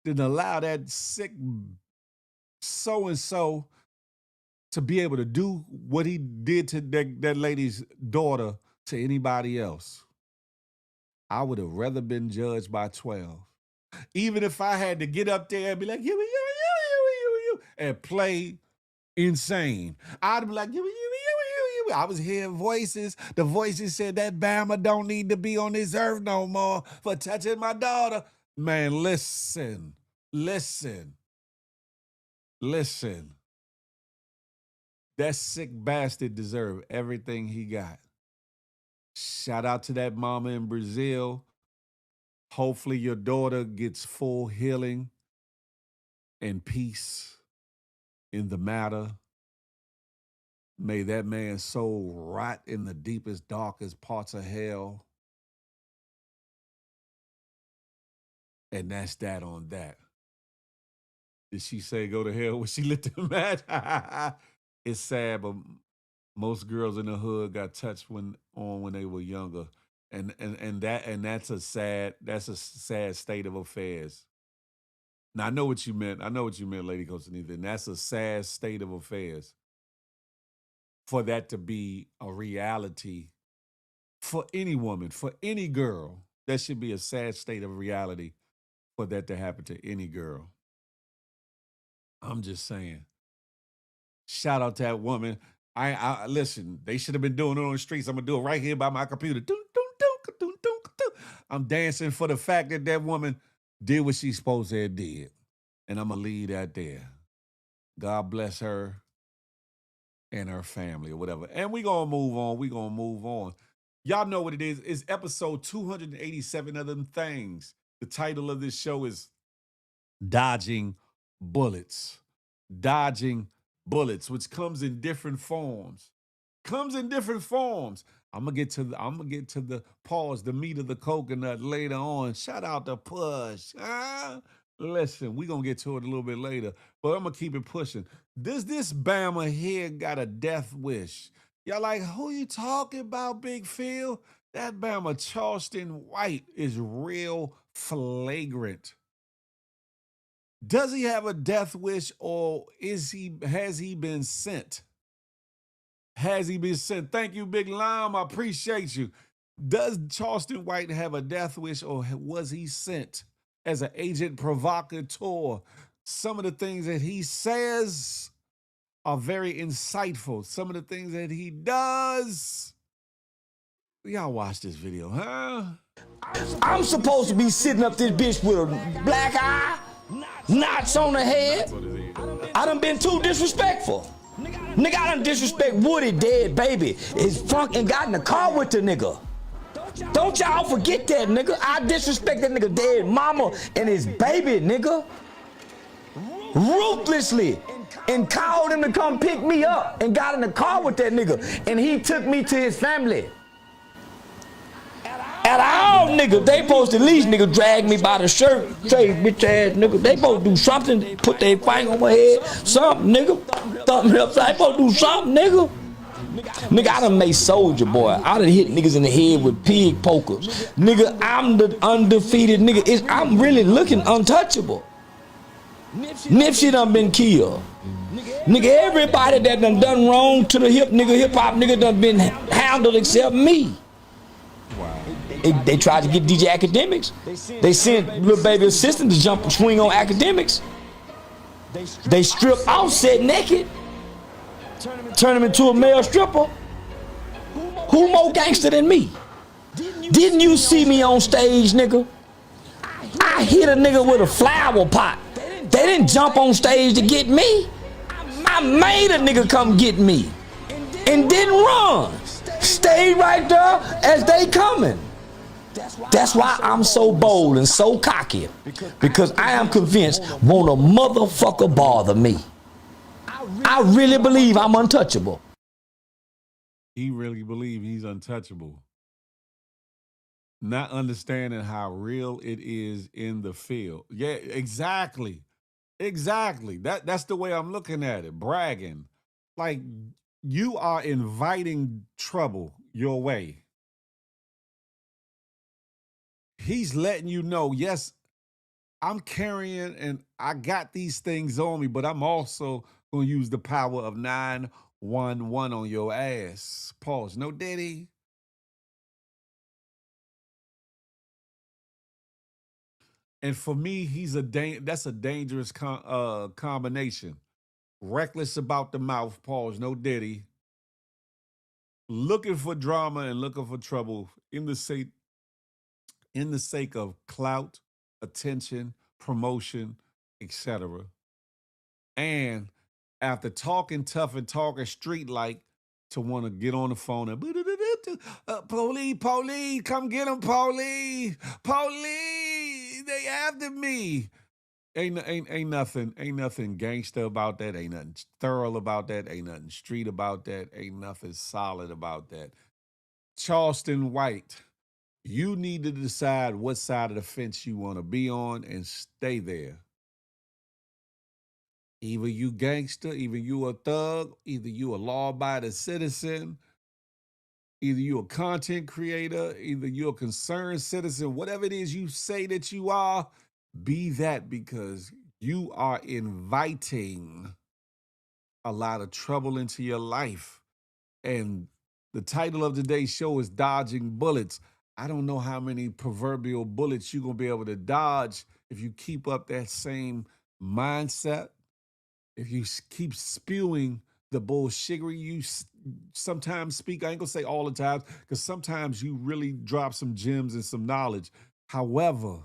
than allow that sick so-and-so to be able to do what he did to that lady's daughter to anybody else. I would have rather been judged by 12. Even if I had to get up there and be like, you, and play insane, I'd be like, I was hearing voices. The voices said that Bama don't need to be on this earth no more for touching my daughter. Man, listen. That That sick bastard deserved everything he got. Shout out to that mama in Brazil. Hopefully your daughter gets full healing and peace in the matter. May that man's soul rot in the deepest, darkest parts of hell. And that's that on that. Did she say go to hell when she lit the match? It's sad, but most girls in the hood got touched when they were younger. And that's a sad state of affairs. Now I know what you meant. I know what you meant, Lady Coach Anita. And that's a sad state of affairs. For that to be a reality for any woman, for any girl, that should be a sad state of reality for that to happen to any girl. I'm just saying. Shout out to that woman. I listen, they should have been doing it on the streets. I'm gonna do it right here by my computer. I'm dancing for the fact that that woman did what she's supposed to have did. And I'm gonna leave that there. God bless her and her family or whatever. And we gonna move on. Y'all know what it is. It's episode 287 of them things. The title of this show is Dodging Bullets. Dodging Bullets, which comes in different forms. I'm gonna get to the pause, the meat of the coconut later on. Shout out to Push. Listen, we gonna get to it a little bit later, but I'm gonna keep it pushing. Does this Bama here got a death wish? Y'all like, who you talking about, Big Phil? That Bama Charleston White is real flagrant. Does he have a death wish, or has he been sent? Has he been sent? Thank you, Big Lime. I appreciate you. Does Charleston White have a death wish, or was he sent as an agent provocateur? Some of the things that he says are very insightful. Some of the things that he does. Y'all watch this video, huh? I'm supposed to be sitting up this bitch with a black eye, knots on the head. I done been too disrespectful. Nigga, I done disrespect Woody, dead baby. His funk and got in the car with the nigga. Don't y'all forget that, nigga. I disrespect that nigga dead mama and his baby, nigga. Ruthlessly. And called him to come pick me up and got in the car with that nigga. And he took me to his family. At all, nigga, they supposed to at least, nigga, drag me by the shirt, say, bitch ass, nigga, they supposed to do something, put their finger on my head, something, nigga, thump me upside, they supposed to do something, nigga. Nigga, I done made Soldier Boy. I done hit niggas in the head with pig pokers. Nigga, I'm the undefeated nigga. I'm really looking untouchable. Nipsey done been killed. Nigga, everybody that done wrong to the hip hop nigga done been handled except me. They tried to get DJ Academics. They sent Lil Baby Assistant to jump and swing on Academics. They stripped Offset naked. Turn him into a male stripper. Who more gangster than me? Didn't you see me on stage, nigga? I hit a nigga with a flower pot. They didn't jump on stage to get me. I made a nigga come get me. And didn't run. Stayed right there as they coming. That's why I'm so bold and so cocky. Because I am convinced won't a motherfucker bother me. I really believe I'm untouchable. He really believes he's untouchable. Not understanding how real it is in the field. Yeah, exactly. Exactly. That's the way I'm looking at it. Bragging. Like, you are inviting trouble your way. He's letting you know, yes, I'm carrying and I got these things on me, but I'm also going to use the power of 911 on your ass. Pause. No, Diddy. And for me, that's a dangerous combination. Reckless about the mouth. Pause. No, Diddy. Looking for drama and looking for trouble in the sake of clout, attention, promotion, etc. And after talking tough and talking street like to want to get on the phone and police, come get them, police, they after me. Ain't nothing gangster about that. Ain't nothing thorough about that. Ain't nothing street about that. Ain't nothing solid about that. Charleston White, you need to decide what side of the fence you want to be on and stay there. Either you gangster, either you a thug, either you a law-abiding citizen, either you a content creator, either you a concerned citizen, whatever it is you say that you are, be that, because you are inviting a lot of trouble into your life. And the title of today's show is Dodging Bullets. I don't know how many proverbial bullets you're going to be able to dodge if you keep up that same mindset. If you keep spewing the bullshittery you sometimes speak, I ain't gonna say all the time, because sometimes you really drop some gems and some knowledge. However,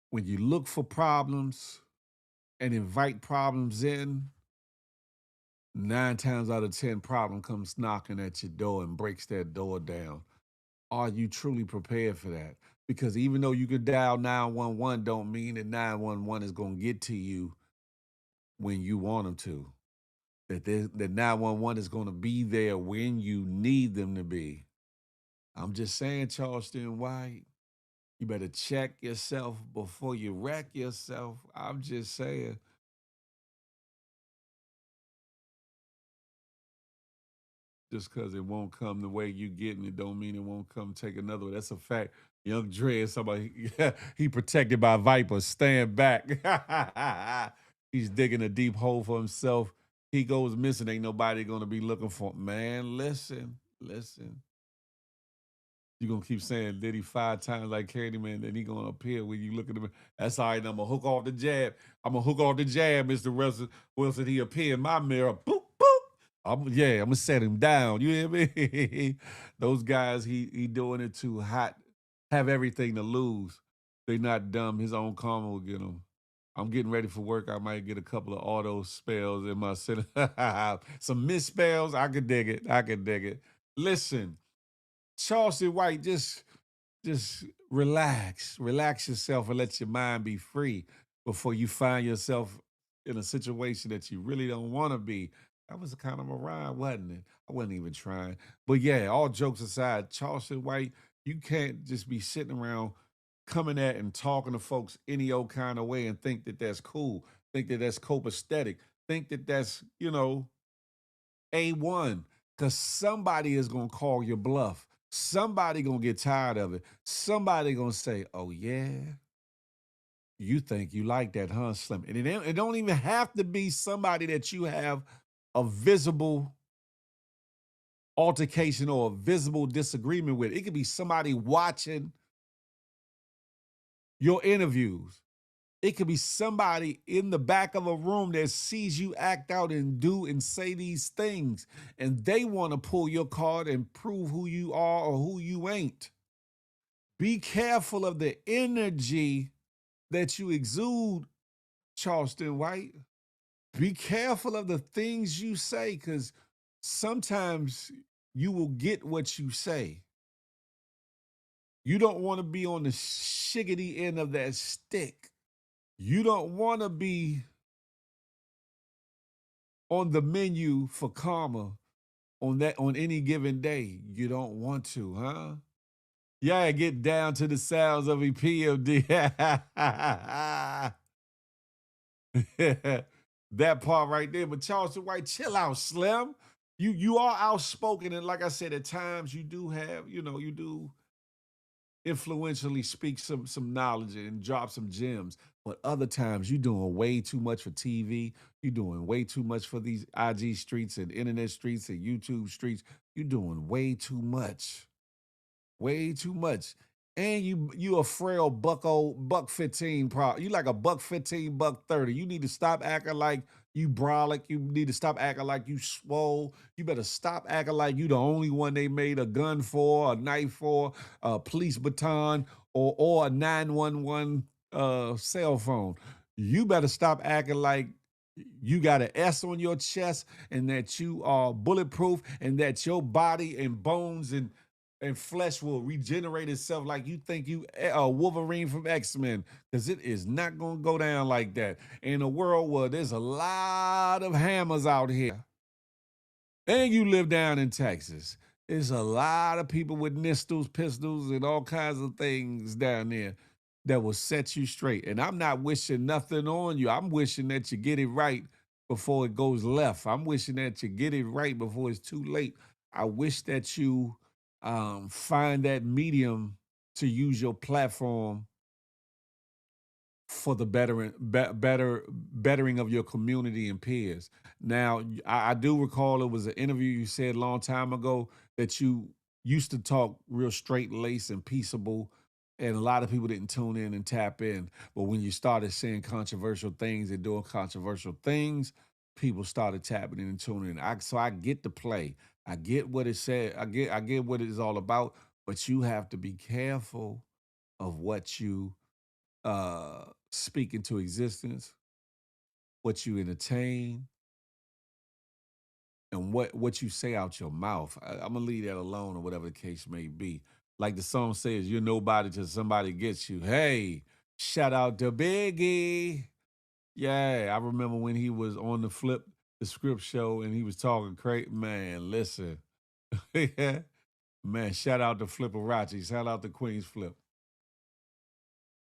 when you look for problems and invite problems in, 9 times out of 10, problem comes knocking at your door and breaks that door down. Are you truly prepared for that? Because even though you could dial 911, don't mean that 911 is going to get to you when you want them to. That 911 is going to be there when you need them to be. I'm just saying, Charleston White, you better check yourself before you wreck yourself. I'm just saying. Just because it won't come the way you getting it don't mean it won't come take another one. That's a fact. Young Dre is somebody, he protected by vipers. Stand back. He's digging a deep hole for himself. He goes missing. Ain't nobody going to be looking for him. Man, listen. You're going to keep saying Diddy 5 times like Candyman, then he going to appear when you look at him. That's all right. I'm going to hook off the jab. Mr. Wilson. He appear in my mirror. Boop, boop. I'm going to set him down. You hear me? Those guys, he doing it too hot. Have everything to lose. They not dumb. His own karma will get him. I'm getting ready for work. I might get a couple of auto spells in my center. Some misspells. I could dig it. Listen, Charleston White, just relax yourself and let your mind be free before you find yourself in a situation that you really don't want to be. That was kind of a rhyme, wasn't it? I wasn't even trying. But yeah, all jokes aside, Charleston White, you can't just be sitting around coming at and talking to folks any old kind of way and think that that's cool, think that that's copacetic, think that that's, A1, because somebody is going to call your bluff. Somebody going to get tired of it. Somebody going to say, oh, yeah, you think you like that, huh, Slim? And it don't even have to be somebody that you have a visible altercation or a visible disagreement with. It could be somebody watching your interviews. It could be somebody in the back of a room that sees you act out and do and say these things, and they want to pull your card and prove who you are or who you ain't. Be careful of the energy that you exude, Charleston White. Be careful of the things you say, because sometimes you will get what you say. You don't want to be on the shiggity end of that stick. You don't want to be on the menu for karma on any given day. You don't want to, huh? Yeah, get down to the sounds of a P.O.V. That part right there. But Charleston White, chill out, Slim. You are outspoken, and like I said, at times you do have, you do influentially speak some knowledge and drop some gems. But other times you're doing way too much for TV. You're doing way too much for these IG streets and internet streets and YouTube streets. You're doing way too much. Way too much. And you a frail buck 15 you like a buck 15, buck 30. You need to stop acting like you brolic. You need to stop acting like you swole. You better stop acting like you the only one they made a gun for, a knife for, a police baton, or a 911 cell phone. you better stop acting like you got an S on your chest and that you are bulletproof and that your body and bones and flesh will regenerate itself like you think you a Wolverine from X-Men, because it is not going to go down like that. In a world where there's a lot of hammers out here, and you live down in Texas, there's a lot of people with pistols, and all kinds of things down there that will set you straight. And I'm not wishing nothing on you. I'm wishing that you get it right before it goes left. I'm wishing that you get it right before it's too late. I wish that you find that medium to use your platform for the bettering of your community and peers. Now, I do recall it was an interview you said a long time ago that you used to talk real straight lace and peaceable, and a lot of people didn't tune in and tap in. But when you started saying controversial things and doing controversial things, people started tapping in and tuning in. So I get the play. I get what it said. I get what it is all about. But you have to be careful of what you speak into existence, what you entertain, and what you say out your mouth. I'm gonna leave that alone, or whatever the case may be. Like the song says, "You're nobody till somebody gets you." Hey, shout out to Biggie. Yeah, I remember when he was on the script show, and he was talking crazy. Man, listen, yeah, man, shout out to Flipperachi, shout out to Queen's Flip.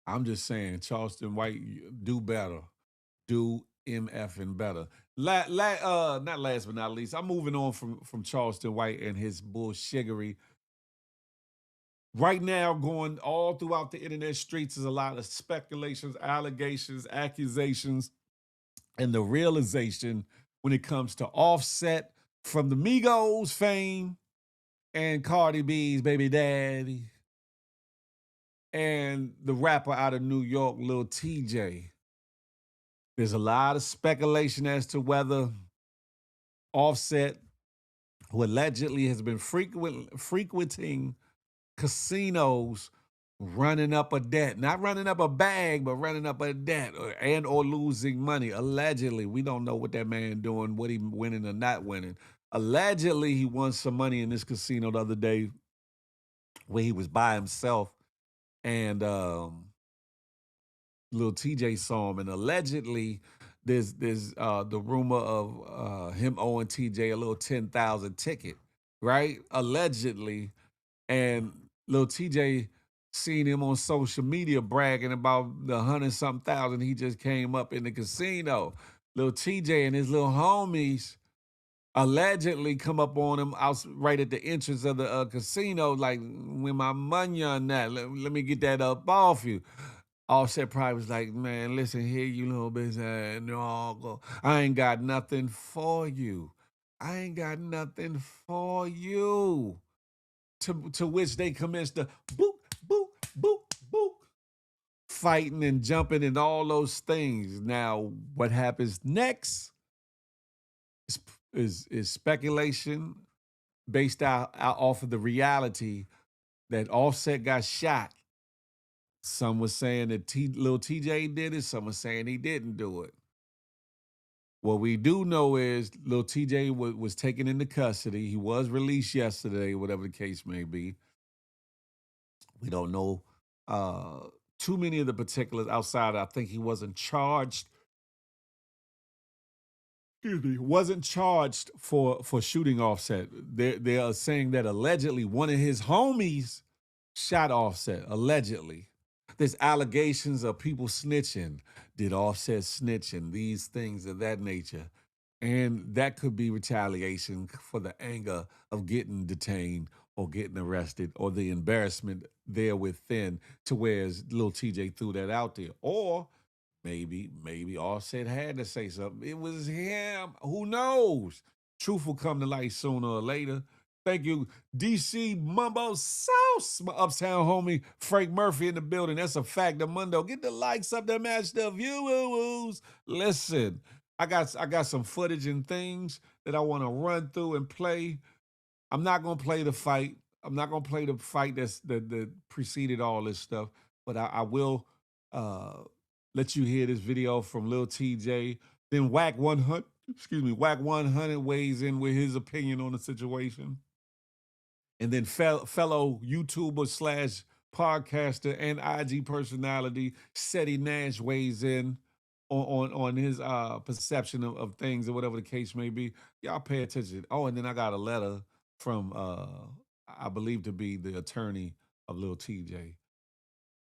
I'm just saying, Charleston White, do better. Do MF and better. Not last but not least, I'm moving on from Charleston White and his bullshiggery. Right now, going all throughout the internet streets is a lot of speculations, allegations, accusations, and the realization when it comes to Offset from the Migos fame and Cardi B's baby daddy and the rapper out of New York, Lil TJ. There's a lot of speculation as to whether Offset, who allegedly has been frequenting casinos, running up a debt, not running up a bag, but running up a debt or losing money. Allegedly, we don't know what that man doing, what he winning or not winning. Allegedly, he won some money in this casino the other day where he was by himself, and Lil TJ saw him, and allegedly there's the rumor of him owing TJ a little 10,000 ticket, right? Allegedly, and Lil TJ seen him on social media bragging about the 100-something thousand he just came up in the casino. Lil TJ and his little homies allegedly come up on him out right at the entrance of the casino, like, when my money on that, let me get that up off you. Offset probably was like, man, listen here, you little bitch, no, I ain't got nothing for you. I ain't got nothing for you. To which they commenced to boop, boop, boop, boop, fighting and jumping and all those things. Now, what happens next is speculation based out off of the reality that Offset got shot. Some was saying that Lil TJ did it. Some was saying he didn't do it. What we do know is Lil TJ was taken into custody. He was released yesterday, whatever the case may be. We don't know too many of the particulars outside. I think he wasn't charged. Excuse me, wasn't charged for shooting Offset. They are saying that allegedly one of his homies shot Offset. Allegedly. There's allegations of people snitching. Did Offset snitch and these things of that nature? And that could be retaliation for the anger of getting detained or getting arrested or the embarrassment there within, to where Lil TJ threw that out there. Or maybe Offset had to say something. It was him. Who knows? Truth will come to light sooner or later. Thank you, DC Mumbo Sauce, my uptown homie Frank Murphy in the building. That's a fact. The Mundo. Get the likes up there, match the views. Listen, I got some footage and things that I want to run through and play. I'm not gonna play the fight. I'm not gonna play the fight that preceded all this stuff, but I will let you hear this video from Lil TJ. Then Whack 100, Whack 100 weighs in with his opinion on the situation. And then fellow YouTuber slash podcaster and IG personality Seti Nash weighs in on his perception of things or whatever the case may be. Y'all pay attention. Oh, and then I got a letter from I believe to be the attorney of Lil TJ.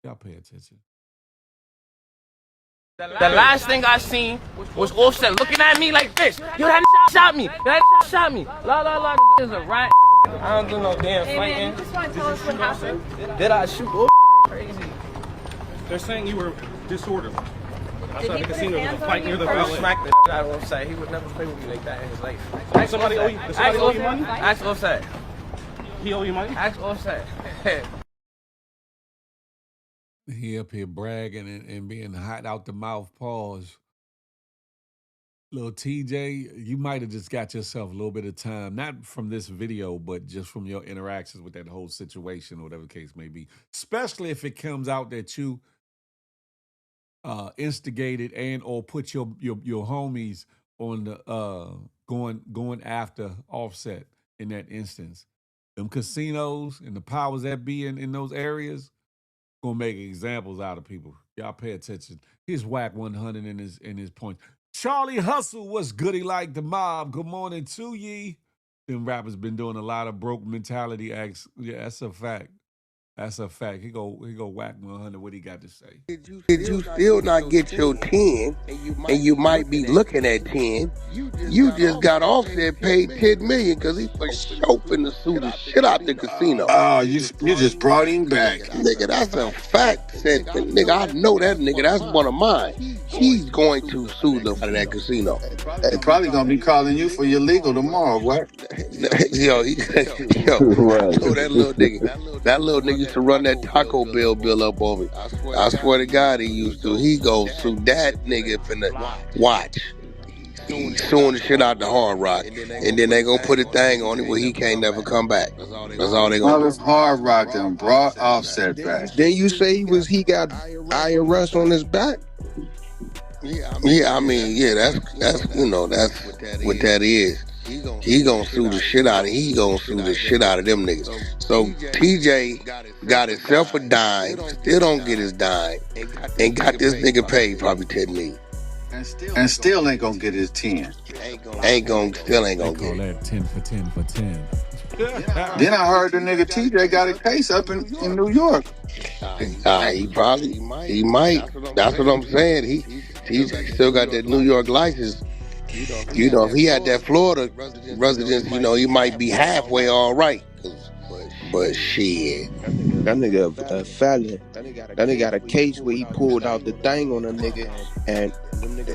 Y'all pay attention. The last thing I seen was Offset looking at me like this. Yo, that shot me. Yo, that shot me. La is a rat. I don't do no damn fighting. Man, you just want to tell us what happened? Did I shoot? Oh, crazy. They're saying you were disorderly. Did he put his hands on you? I smacked the out of Offset. He would never play with me like that in his life. Does somebody owe you money? Ask Offset. He owe you money? Ask Offset. He up here bragging and being hot out the mouth. Pause. Little TJ, you might have just got yourself a little bit of time, not from this video, but just from your interactions with that whole situation, or whatever the case may be. Especially if it comes out that you instigated and or put your homies on the going after Offset in that instance. Them casinos and the powers that be in those areas gonna make examples out of people. Y'all pay attention. Here's Whack 100 in his point. Charlie Hustle, what's goody like the mob? Good morning to ye. Them rappers been doing a lot of broke mentality acts. Yeah, that's a fact. That's a fact. He go Whack 100. What he got to say? Did you still not get your 10, and you might be looking at 10? You just got Offset paid $10 million because he for sure finna sue the shit out the casino. Oh, you just brought him back. Nigga, that's a fact. Said, nigga, I know that nigga. That's one of mine. He's going to sue them out of that casino. They're probably gonna be calling you for your legal tomorrow, what? Yo, I know that little nigga. That little nigga used to run that Taco Bell bill up on me. I swear to God he used to. He go sue that nigga finna watch. He's suing the shit out the Hard Rock. And then they gonna put a thing on it where he can't never come back. That's all they gonna do. Hard Rock and brought Offset back. Then you say he got IRS on his back? Yeah, I mean, yeah, that's you know, that's what that is. He gonna sue the shit out of them niggas. So TJ got himself a dime, still don't get his dime, and got this nigga paid probably $10 million. And still ain't gonna get his 10. Still ain't gonna get it. Call that 10 for 10 for 10. Then I heard the nigga TJ got a case up in New York. He might. That's what I'm saying. TJ still got that New York license. You know, if he had that Florida residence, you know, he might be halfway all right. But shit. That nigga a felon. That nigga got a case where he pulled out the thing on a nigga, and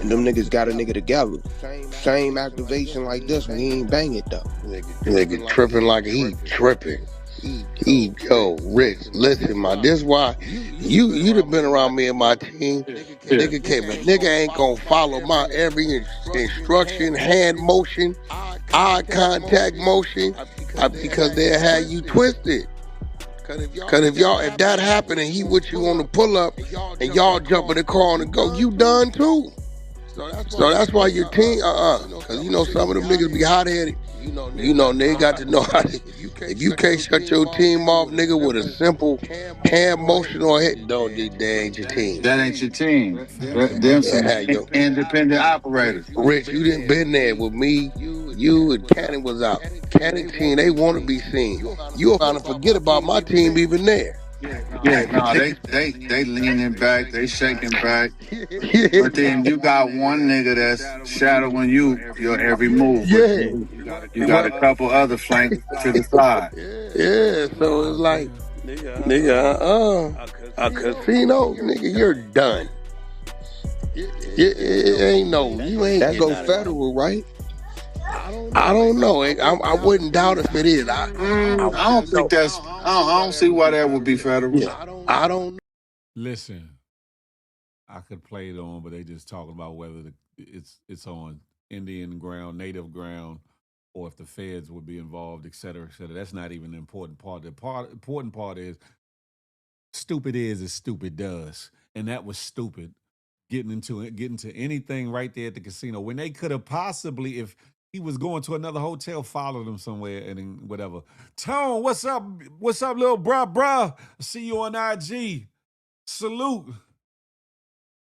them niggas got a nigga together. Same activation like this one. He ain't bang it though. Nigga tripping like he tripping. Yo, Rich, listen, man, this why you'd have been around me and my team. Nigga ain't gonna follow my every instruction, hand motion, eye contact motion, because they'll have you twisted. Cause if that happened and he with you on the pull up and y'all jump in the car and go, you done too. So that's why your team, cause you know some of them niggas be hot headed. You know, they got to know how to, if you can't shut your team off, nigga, with a simple hand motion or hit, don't, that ain't your team. That ain't your team. Them some independent operators. Rich, you done been there with me. You and Cannon was out. Cannon team, they want to be seen. You'll kind of forget about my team even there. Yeah, no, they leaning back, they shaking back. But then you got one nigga that's shadowing your every move. Yeah. You got a couple other flanks to the side. Yeah, so it's like, nigga, a casino, nigga, you're done. It ain't no, you ain't. That go federal, right? I don't know. I wouldn't doubt if it is. I don't think that's. I don't see why that would be federal. Yeah, I don't. Listen, I could play it on, but they just talking about whether it's on Indian ground, native ground, or if the feds would be involved, et cetera, et cetera. That's not even the important part. The important part is stupid is as stupid does, and that was stupid. getting into anything right there at the casino when they could have possibly, if he was going to another hotel, followed him somewhere and then whatever. Tone, what's up? What's up, little bruh? See you on IG. Salute.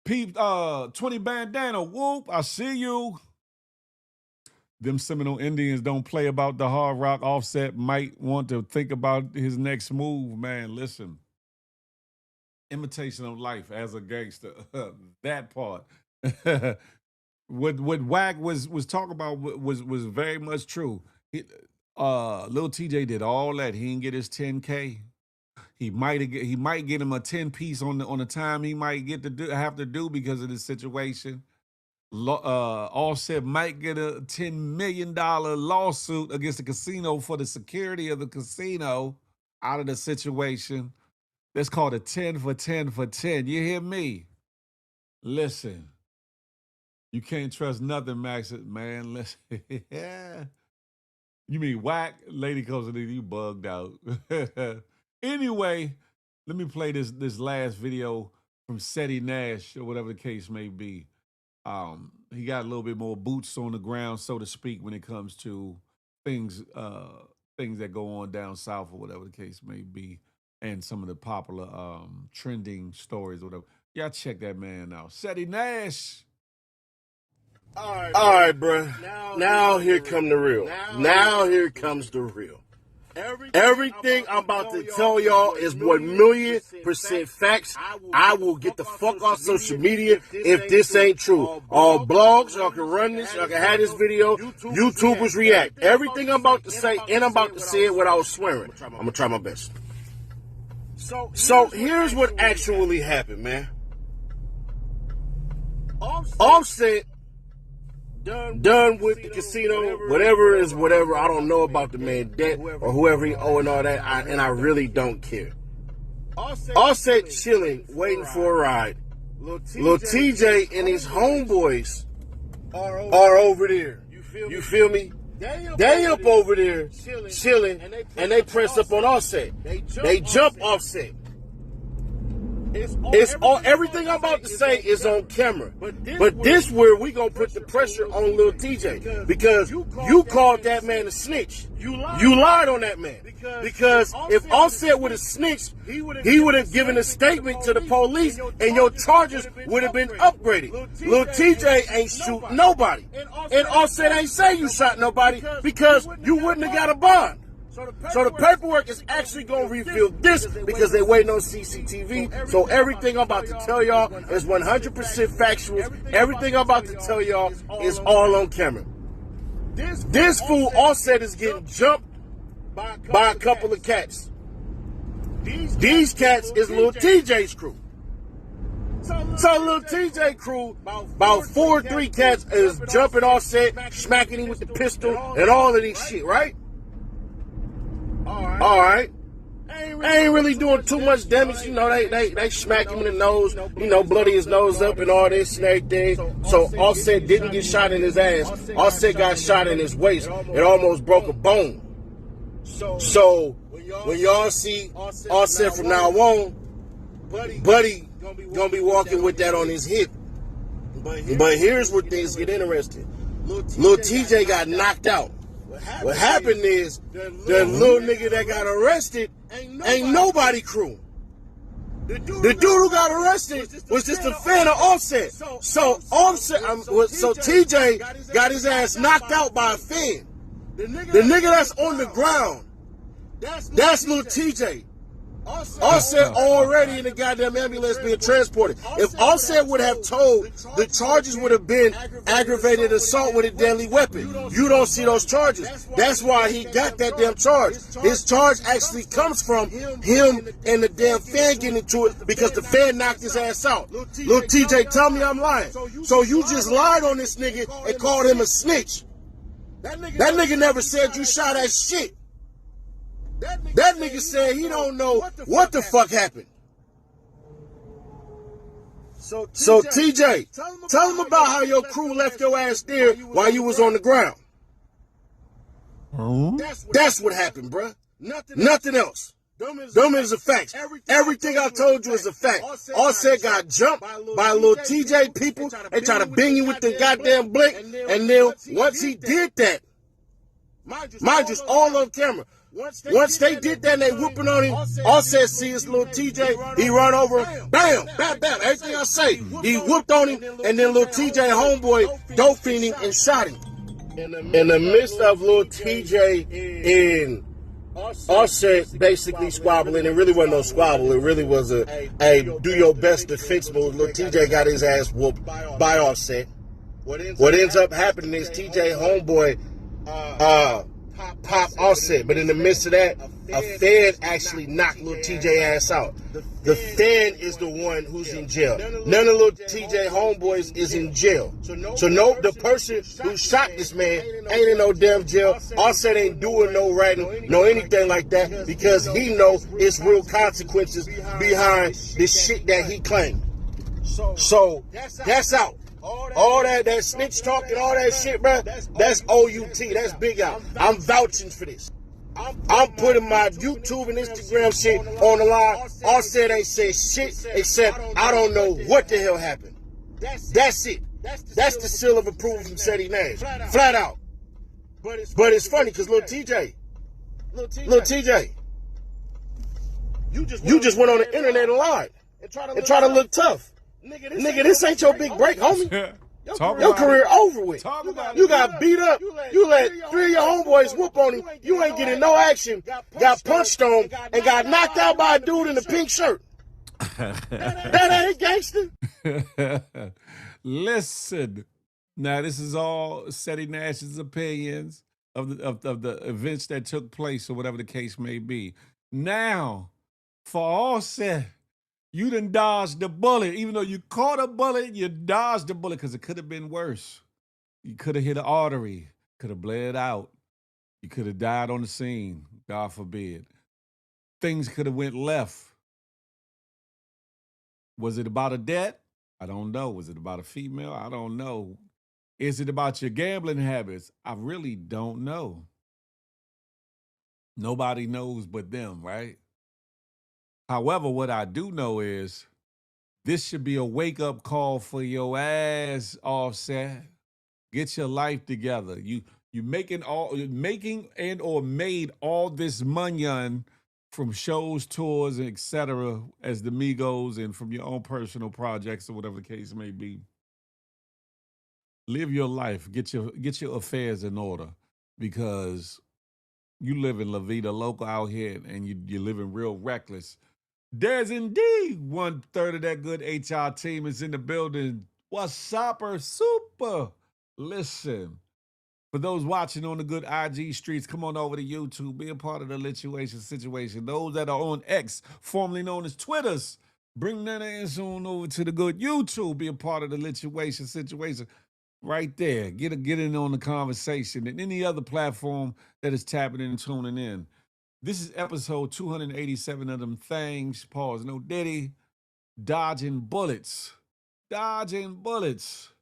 20 bandana. Whoop, I see you. Them Seminole Indians don't play about the hard rock. Offset might want to think about his next move, man. Listen. Imitation of life as a gangster. That part. What Wack was talking about was very much true. Lil TJ did all that. He didn't get his 10K. He might get him a 10 piece on the time he might have to do because of this situation. Offset might get a $10 million lawsuit against the casino for the security of the casino out of the situation. That's called a 10 for 10 for 10. You hear me? Listen, you can't trust nothing, Max. Man, listen. Yeah. You mean Whack? Lady comes in, you bugged out. Anyway, let me play this last video from Seti Nash or whatever the case may be. He got a little bit more boots on the ground, so to speak, when it comes to things that go on down south or whatever the case may be, and some of the popular trending stories or whatever. Y'all check that man out. Seti Nash. All right, bro. Now here come the real. Now here comes the real. Everything I'm about to tell y'all is 1,000,000% facts. I will get the fuck off social media if this ain't true. All blogs, y'all can run this, y'all can have this video. YouTubers react. Everything I'm about to say, and I'm about to say it without swearing. I'm gonna try my best. So here's what actually happened, man. Offset done with the casino, whatever is whatever. I don't know about the man debt or whoever he owe and all that, and I really don't care. Offset chilling, waiting for a ride. Lil TJ and his homeboys are over there. You feel me? They up over there chilling, and they press up on Offset. They jump Offset. It's all everything I'm about to say is on camera. But this where we gonna put the pressure on Lil TJ because you called that man a snitch. You lied on that man. Because if Offset would have snitched, he would have given a statement to the police and your charges would have been upgraded. Lil TJ ain't shoot nobody. And Offset ain't say you shot nobody because you wouldn't have got a bond. So the paperwork is actually going to reveal this because they waiting on CCTV. So everything I'm about to tell y'all is 100% factual. Everything I'm about to tell y'all is all on camera. This fool Offset is getting jumped by a couple of cats. These cats is Lil TJ's crew. So Lil TJ crew, about 4 or 3 cats is jumping Offset, smacking him with the pistol and all of this shit, right? All right. Ain't really doing too much damage. You know, they smack him in the nose, you know, bloody his nose up and all this and everything. So Offset didn't get shot in his ass. Offset got shot in his waist. It almost broke a bone. So when y'all see Offset from now on, Buddy gonna be walking with that on his hip. But here's where things get interesting. Lil TJ got knocked out. What happened is the little nigga that got arrested ain't nobody crew. The dude who got arrested was just a fan of Offset. So TJ got his ass knocked out by a fan. The nigga that's on the ground, that's Lil TJ. Offset already in the goddamn ambulance being transported. If Offset would have told, the charges would have been aggravated assault with a deadly weapon. You don't see those charges. That's why he got that damn charge. His charge actually comes from him and the damn fan getting into it because the fan knocked his ass out. Lil TJ, tell me I'm lying. So you just lied on this nigga and called him a snitch. That nigga never said you shot at shit. That nigga said he don't know what the fuck happened. So TJ, tell him about how your crew left your ass there while you was on the ground. That's what happened, bruh. Nothing else. Them is a fact. Everything I told you is a fact. Offset got jumped by little TJ people. They try to bang you with the goddamn blink. And then once he did that, mind you, all on camera. Once they did that and they whooping on him, Offset see his little TJ, he run over him, bam, bam, bam, everything I say. He whooped on him, and then little TJ homeboy dope fiending and shot him. In the midst of little TJ and Offset basically squabbling, it really wasn't no squabble. It really was a do your best to fix move. Little TJ got his ass whooped by Offset. What ends up happening is TJ homeboy pop Offset, but in the midst of that, a Fed actually knocked little TJ ass out. The Fed is the one who's in jail. None of little TJ homeboys is in jail. So no, the person who shot this man ain't in no damn jail. Offset ain't doing no writing, no anything like that, because he know it's real consequences behind the shit that he claimed. So that's out. All that snitch talk and all that shit, bro, that's OUT. That's big out. I'm vouching for this. I'm putting my YouTube and Instagram shit on the line. Offset ain't say shit except I don't know what the hell happened. That's it. That's the seal of approval from Seti Nash. Flat out. But it's funny because little TJ, you just went on the internet and lied and try to look tough. Nigga, this ain't your big break, homie. Your career over with. You got beat up. You let 3 of your homeboys whoop on him. You ain't getting no action. Got punched on and got knocked out by a dude in a pink shirt. That ain't gangster. Listen, now this is all Seti Nash's opinions of the events that took place or whatever the case may be. Now, for Offset, you done dodged the bullet. Even though you caught a bullet, you dodged the bullet because it could have been worse. You could have hit an artery, could have bled out. You could have died on the scene, God forbid. Things could have went left. Was it about a debt? I don't know. Was it about a female? I don't know. Is it about your gambling habits? I really don't know. Nobody knows but them, right? However, what I do know is this should be a wake-up call for your ass, Offset. Get your life together. You making and or made all this money from shows, tours, etc. as the Migos and from your own personal projects or whatever the case may be. Live your life. Get your affairs in order, because you live in La Vida Loca out here and you're living real reckless. There's indeed 1/3 of that good HR team is in the building. What's up, super? Listen, for those watching on the good IG streets, come on over to YouTube. Be a part of the lituation situation. Those that are on X, formerly known as Twitters, bring that ass on over to the good YouTube. Be a part of the lituation situation. Right there. Get in on the conversation. And any other platform that is tapping in and tuning in. This is episode 287 of them things. Pause. No Diddy. Dodging bullets. Dodging bullets.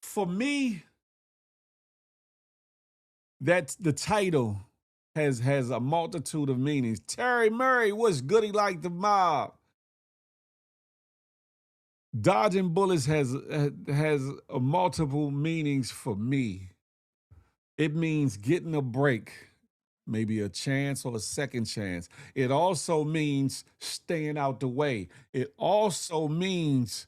For me, that's the title has a multitude of meanings. Terry Murray, what's goody like the mob? Dodging bullets has a multiple meanings for me. It means getting a break, maybe a chance or a second chance. It also means staying out the way. It also means,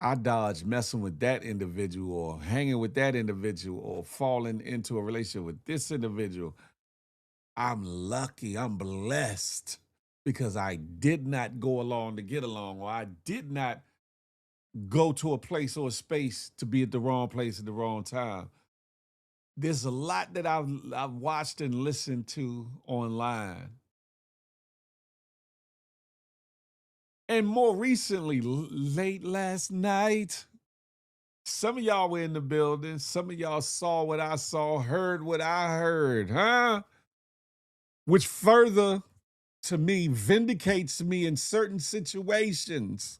I dodged messing with that individual or hanging with that individual or falling into a relationship with this individual. I'm lucky, I'm blessed because I did not go along to get along, or I did not go to a place or a space to be at the wrong place at the wrong time. There's a lot that I've watched and listened to online. And more recently, late last night, some of y'all were in the building. Some of y'all saw what I saw, heard what I heard, huh? Which further, to me, vindicates me in certain situations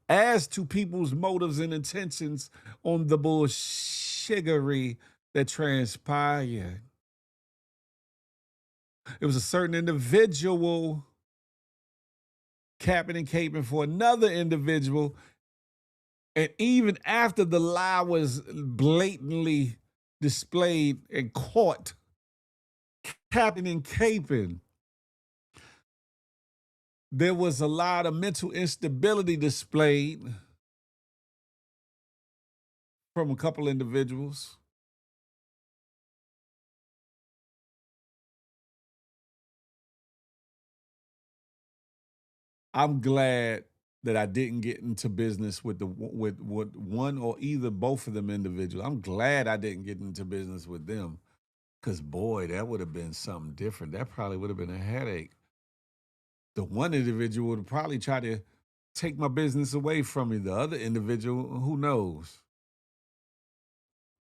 as to people's motives and intentions on the bullshittery that transpired. It was a certain individual capping and caping for another individual. And even after the lie was blatantly displayed and caught, capping and caping, there was a lot of mental instability displayed from a couple individuals. I'm glad that I didn't get into business with with one or either both of them individuals. I'm glad I didn't get into business with them, because boy, that would have been something different. That probably would have been a headache. The one individual would probably try to take my business away from me. The other individual, who knows?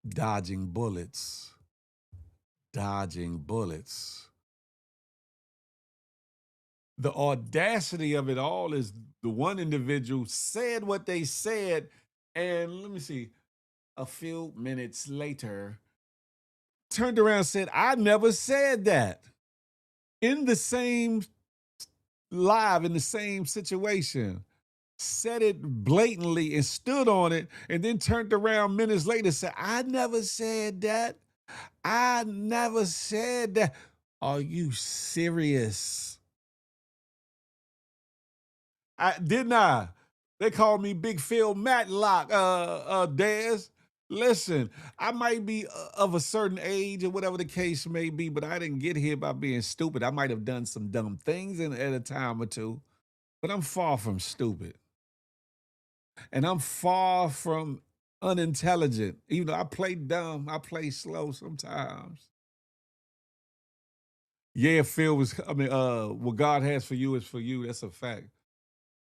Dodging bullets. Dodging bullets. The audacity of it all is the one individual said what they said, and let me see, a few minutes later, turned around and said, I never said that. In the same live, in the same situation. Said it blatantly and stood on it, and then turned around minutes later and said, I never said that. I never said that. Are you serious? Didn't I? They called me Big Phil Matlock, Dez. Listen, I might be of a certain age or whatever the case may be, but I didn't get here by being stupid. I might have done some dumb things at a time or two, but I'm far from stupid. And I'm far from unintelligent. Even though I play dumb, I play slow sometimes. Yeah, Phil what God has for you is for you. That's a fact.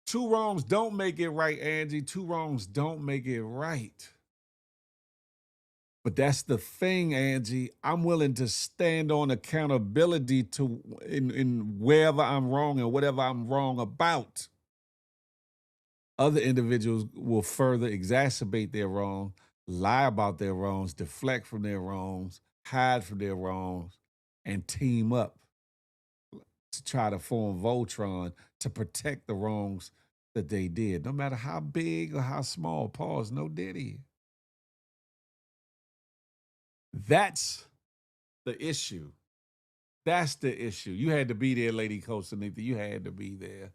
Two wrongs don't make it right, Angie. Two wrongs don't make it right. But that's the thing, Angie. I'm willing to stand on accountability in wherever I'm wrong and whatever I'm wrong about. Other individuals will further exacerbate their wrong, lie about their wrongs, deflect from their wrongs, hide from their wrongs, and team up to try to form Voltron to protect the wrongs that they did, no matter how big or how small. Pause, no diddy. That's the issue. That's the issue. You had to be there, Lady Costanita. You had to be there.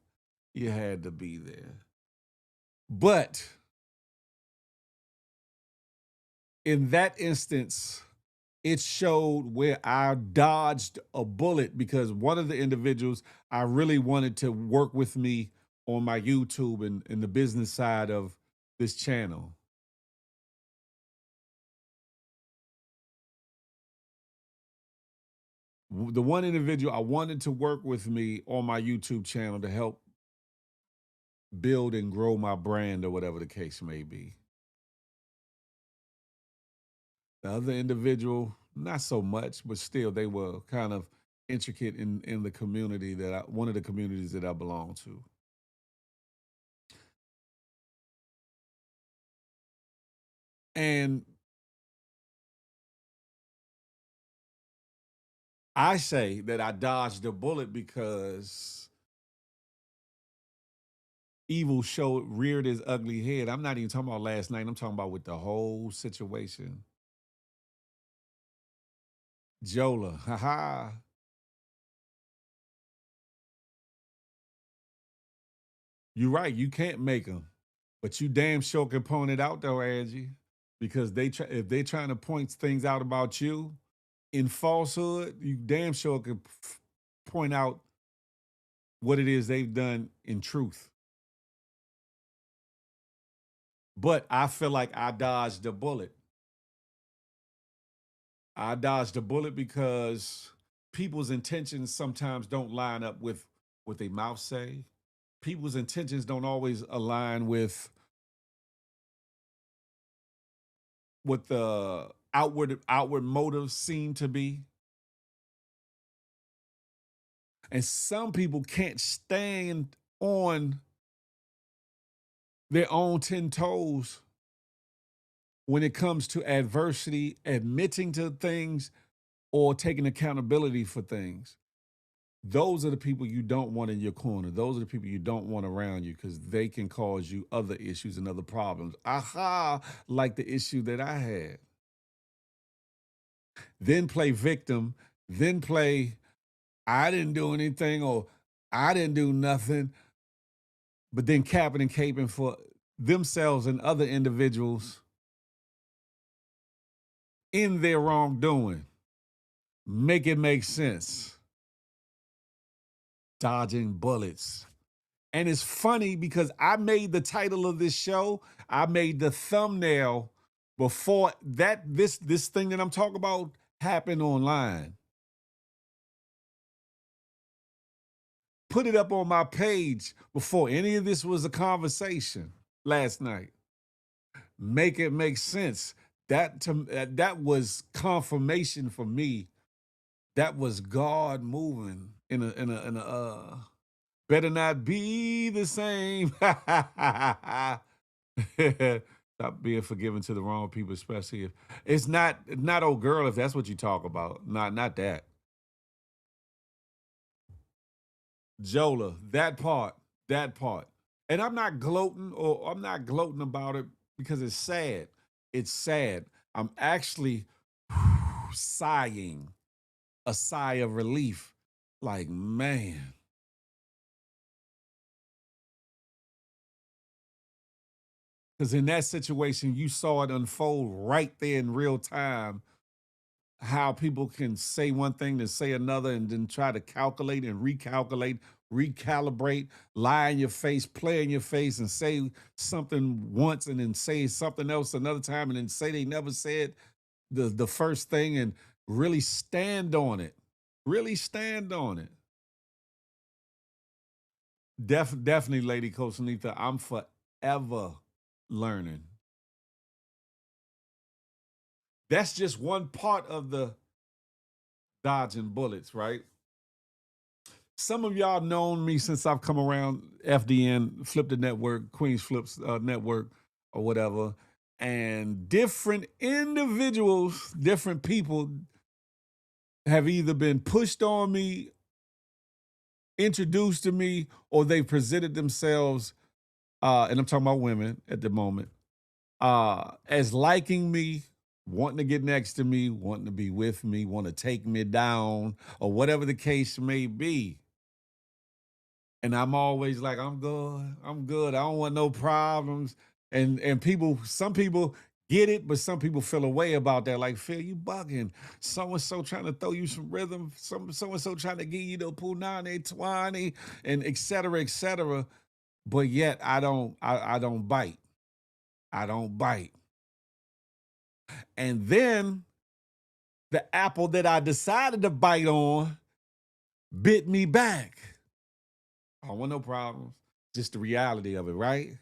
You had to be there. But in that instance, it showed where I dodged a bullet, because one of the individuals I really wanted to work with me on my YouTube and the business side of this channel. The one individual I wanted to work with me on my YouTube channel to help build and grow my brand or whatever the case may be. The other individual, not so much, but still they were kind of intricate in the community one of the communities that I belong to. And I say that I dodged a bullet because evil reared his ugly head. I'm not even talking about last night. I'm talking about with the whole situation. Jola, haha. You're right. You can't make them, but you damn sure can point it out though, Angie, because if they're trying to point things out about you in falsehood, you damn sure can point out what it is they've done in truth. But I feel like I dodged a bullet. I dodged a bullet because people's intentions sometimes don't line up with what they mouth say. People's intentions don't always align with what the outward motives seem to be. And some people can't stand on their own 10 toes when it comes to adversity, admitting to things, or taking accountability for things. those are the people you don't want in your corner. Those are the people you don't want around you because they can cause you other issues and other problems. Aha, like the issue that I had. Then play victim, then play I didn't do anything or I didn't do nothing, but then capping and caping for themselves and other individuals in their wrongdoing. Make it make sense. Dodging bullets. And it's funny because I made the title of this show, I made the thumbnail before this thing that I'm talking about happened online. Put it up on my page before any of this was a conversation last night. Make it make sense. That was confirmation for me. That was God moving in a better not be the same. Stop being forgiving to the wrong people, especially if it's not old girl, if that's what you talk about. Not that. Jola, that part. And I'm not gloating about it because it's sad. It's sad. I'm actually sighing a sigh of relief. Like, man. Because in that situation, you saw it unfold right there in real time, how people can say one thing to say another and then try to calculate and recalculate, recalibrate, lie in your face, play in your face, and say something once and then say something else another time and then say they never said the first thing and really stand on it. Really stand on it. Definitely, Lady Coach Anita, I'm forever learning. That's just one part of the dodging bullets, right? Some of y'all known me since I've come around FDN, Flip the Network, Queens Flips Network, or whatever. And different individuals, different people have either been pushed on me, introduced to me, or they presented themselves, and I'm talking about women at the moment, as liking me, wanting to get next to me, wanting to be with me, want to take me down, or whatever the case may be. And I'm always like, I'm good. I don't want no problems. And some people get it, but some people feel a way about that. Like, Phil, you bugging. So-and-so trying to throw you some rhythm. So-and-so trying to give you the punani, twani, and et cetera, et cetera. But yet I don't bite. I don't bite. And then the apple that I decided to bite on bit me back. I don't want no problems. Just the reality of it, right?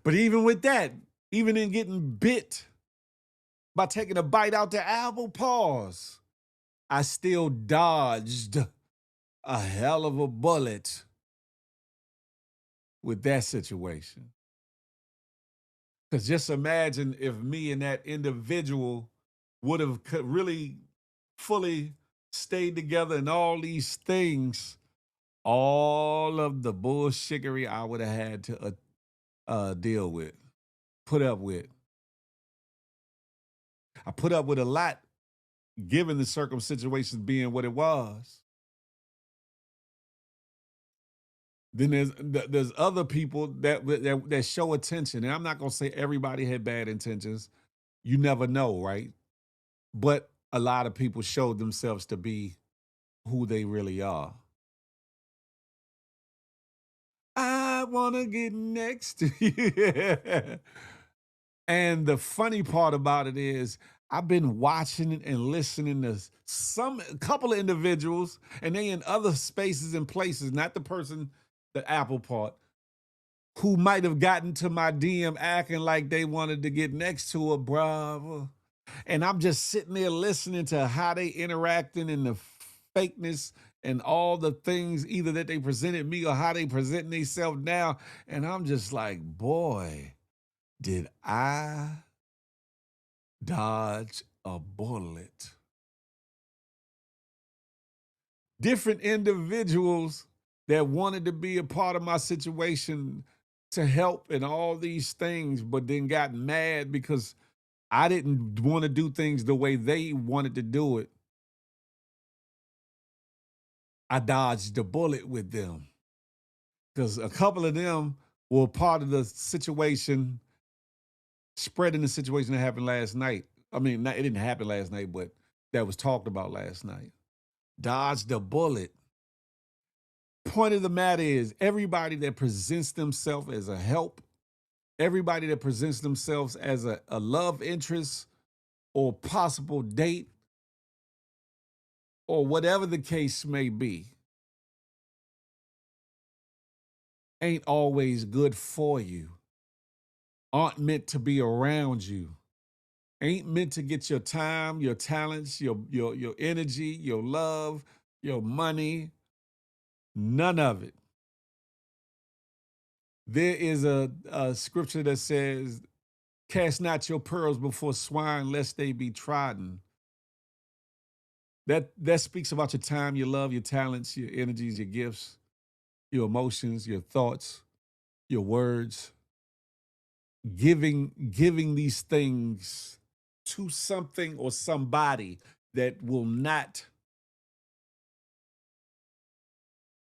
But even with that, even in getting bit by taking a bite out the apple, pause, I still dodged a hell of a bullet with that situation. Because just imagine if me and that individual would have really fully stayed together and all these things, all of the bullshickery I would have had to deal with, put up with. I put up with a lot given the circumstances being what it was. Then there's other people that show attention, and I'm not gonna say everybody had bad intentions. You never know, right? But a lot of people showed themselves to be who they really are. I wanna get next to you. And the funny part about it is, I've been watching and listening to a couple of individuals, and they in other spaces and places, not the person, the Apple part, who might have gotten to my DM acting like they wanted to get next to a brother. And I'm just sitting there listening to how they interacting and the fakeness and all the things either that they presented me or how they present themselves now. And I'm just like, boy, did I dodge a bullet? different individuals that wanted to be a part of my situation to help and all these things, but then got mad because I didn't want to do things the way they wanted to do it. I dodged the bullet with them because a couple of them were part of the situation, spreading the situation that happened last night. I mean, it didn't happen last night, but that was talked about last night. Dodged the bullet. Point of the matter is, everybody that presents themselves as a help, everybody that presents themselves as a love interest or possible date, or whatever the case may be, ain't always good for you, aren't meant to be around you, ain't meant to get your time, your talents, your energy, your love, your money, none of it. There is a scripture that says, cast not your pearls before swine, lest they be trodden. That speaks about your time, your love, your talents, your energies, your gifts, your emotions, your thoughts, your words. Giving these things to something or somebody that will not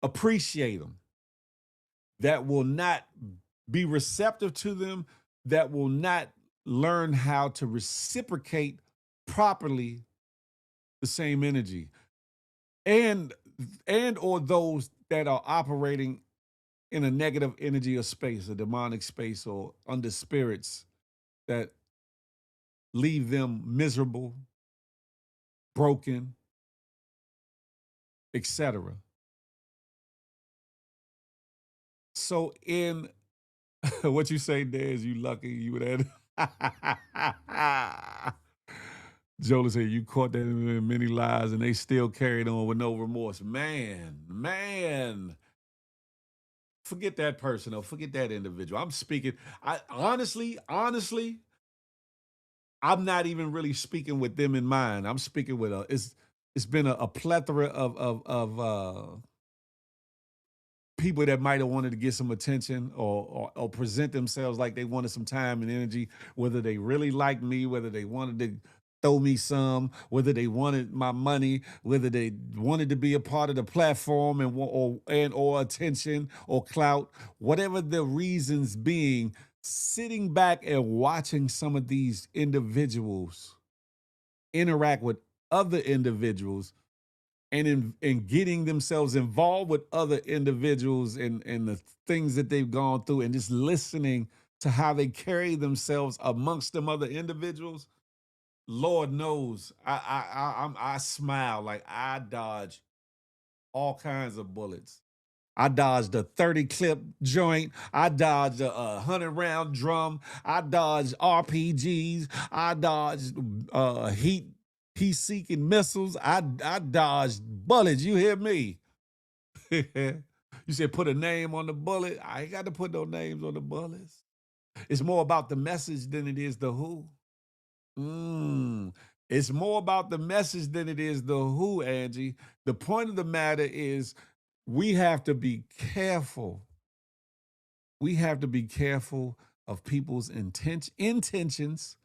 appreciate them, that will not be receptive to them, that will not learn how to reciprocate properly the same energy, and or those that are operating in a negative energy or space, a demonic space, or under spirits that leave them miserable, broken, etc. So in what you say, Dez, you lucky you would have. Jola said you caught that in many lies and they still carried on with no remorse. Man. Forget that person or forget that individual. I'm speaking, I honestly, I'm not even really speaking with them in mind. I'm speaking with it's been a plethora of people that might have wanted to get some attention or present themselves like they wanted some time and energy, whether they really liked me, whether they wanted to throw me some, whether they wanted my money, whether they wanted to be a part of the platform or attention or clout, whatever the reasons being, sitting back and watching some of these individuals interact with other individuals and in getting themselves involved with other individuals and the things that they've gone through and just listening to how they carry themselves amongst them other individuals, Lord knows I smile like I dodge all kinds of bullets. I dodged a 30 clip joint. I dodged a 100-round drum. I dodged RPGs. I dodged heat-seeking missiles. I dodged bullets. You hear me? You said put a name on the bullet. I ain't got to put no names on the bullets. It's more about the message than it is the who. It's more about the message than it is the who, Angie. The point of the matter is we have to be careful. We have to be careful of people's intentions.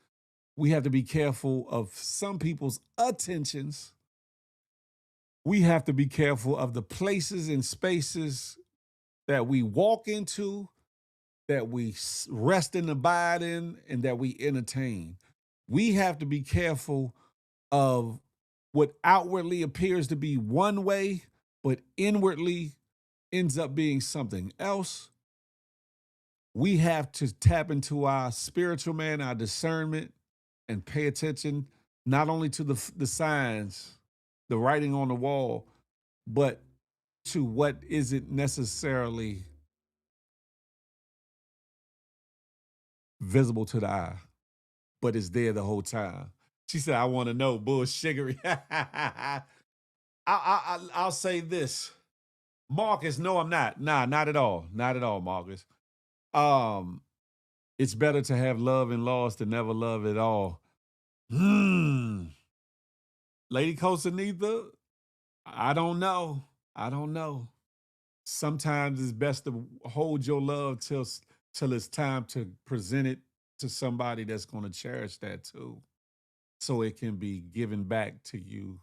We have to be careful of some people's attentions. We have to be careful of the places and spaces that we walk into, that we rest and abide in, and that we entertain. We have to be careful of what outwardly appears to be one way, but inwardly ends up being something else. We have to tap into our spiritual man, our discernment, and pay attention not only to the signs, the writing on the wall, but to what isn't necessarily visible to the eye, but is there the whole time. She said, I want to know, bullshiggery. I'll say this. Marcus, no, I'm not. Nah, not at all. Not at all, Marcus. It's better to have love and loss than never love at all. Lady Costanita, I don't know. I don't know. Sometimes it's best to hold your love till it's time to present it to somebody that's going to cherish that too, so it can be given back to you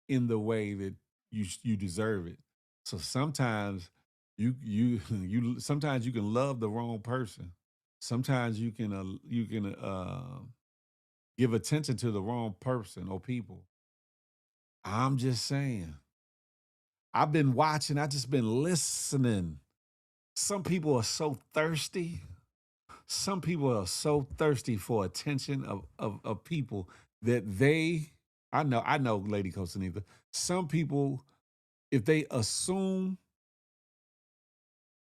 in the way that you deserve it. So sometimes you sometimes you can love the wrong person. Sometimes you can give attention to the wrong person or people. I'm just saying. I've been watching, I just been listening. Some people are so thirsty. Some people are so thirsty for attention of people that I know, Lady Costanita, some people, if they assume,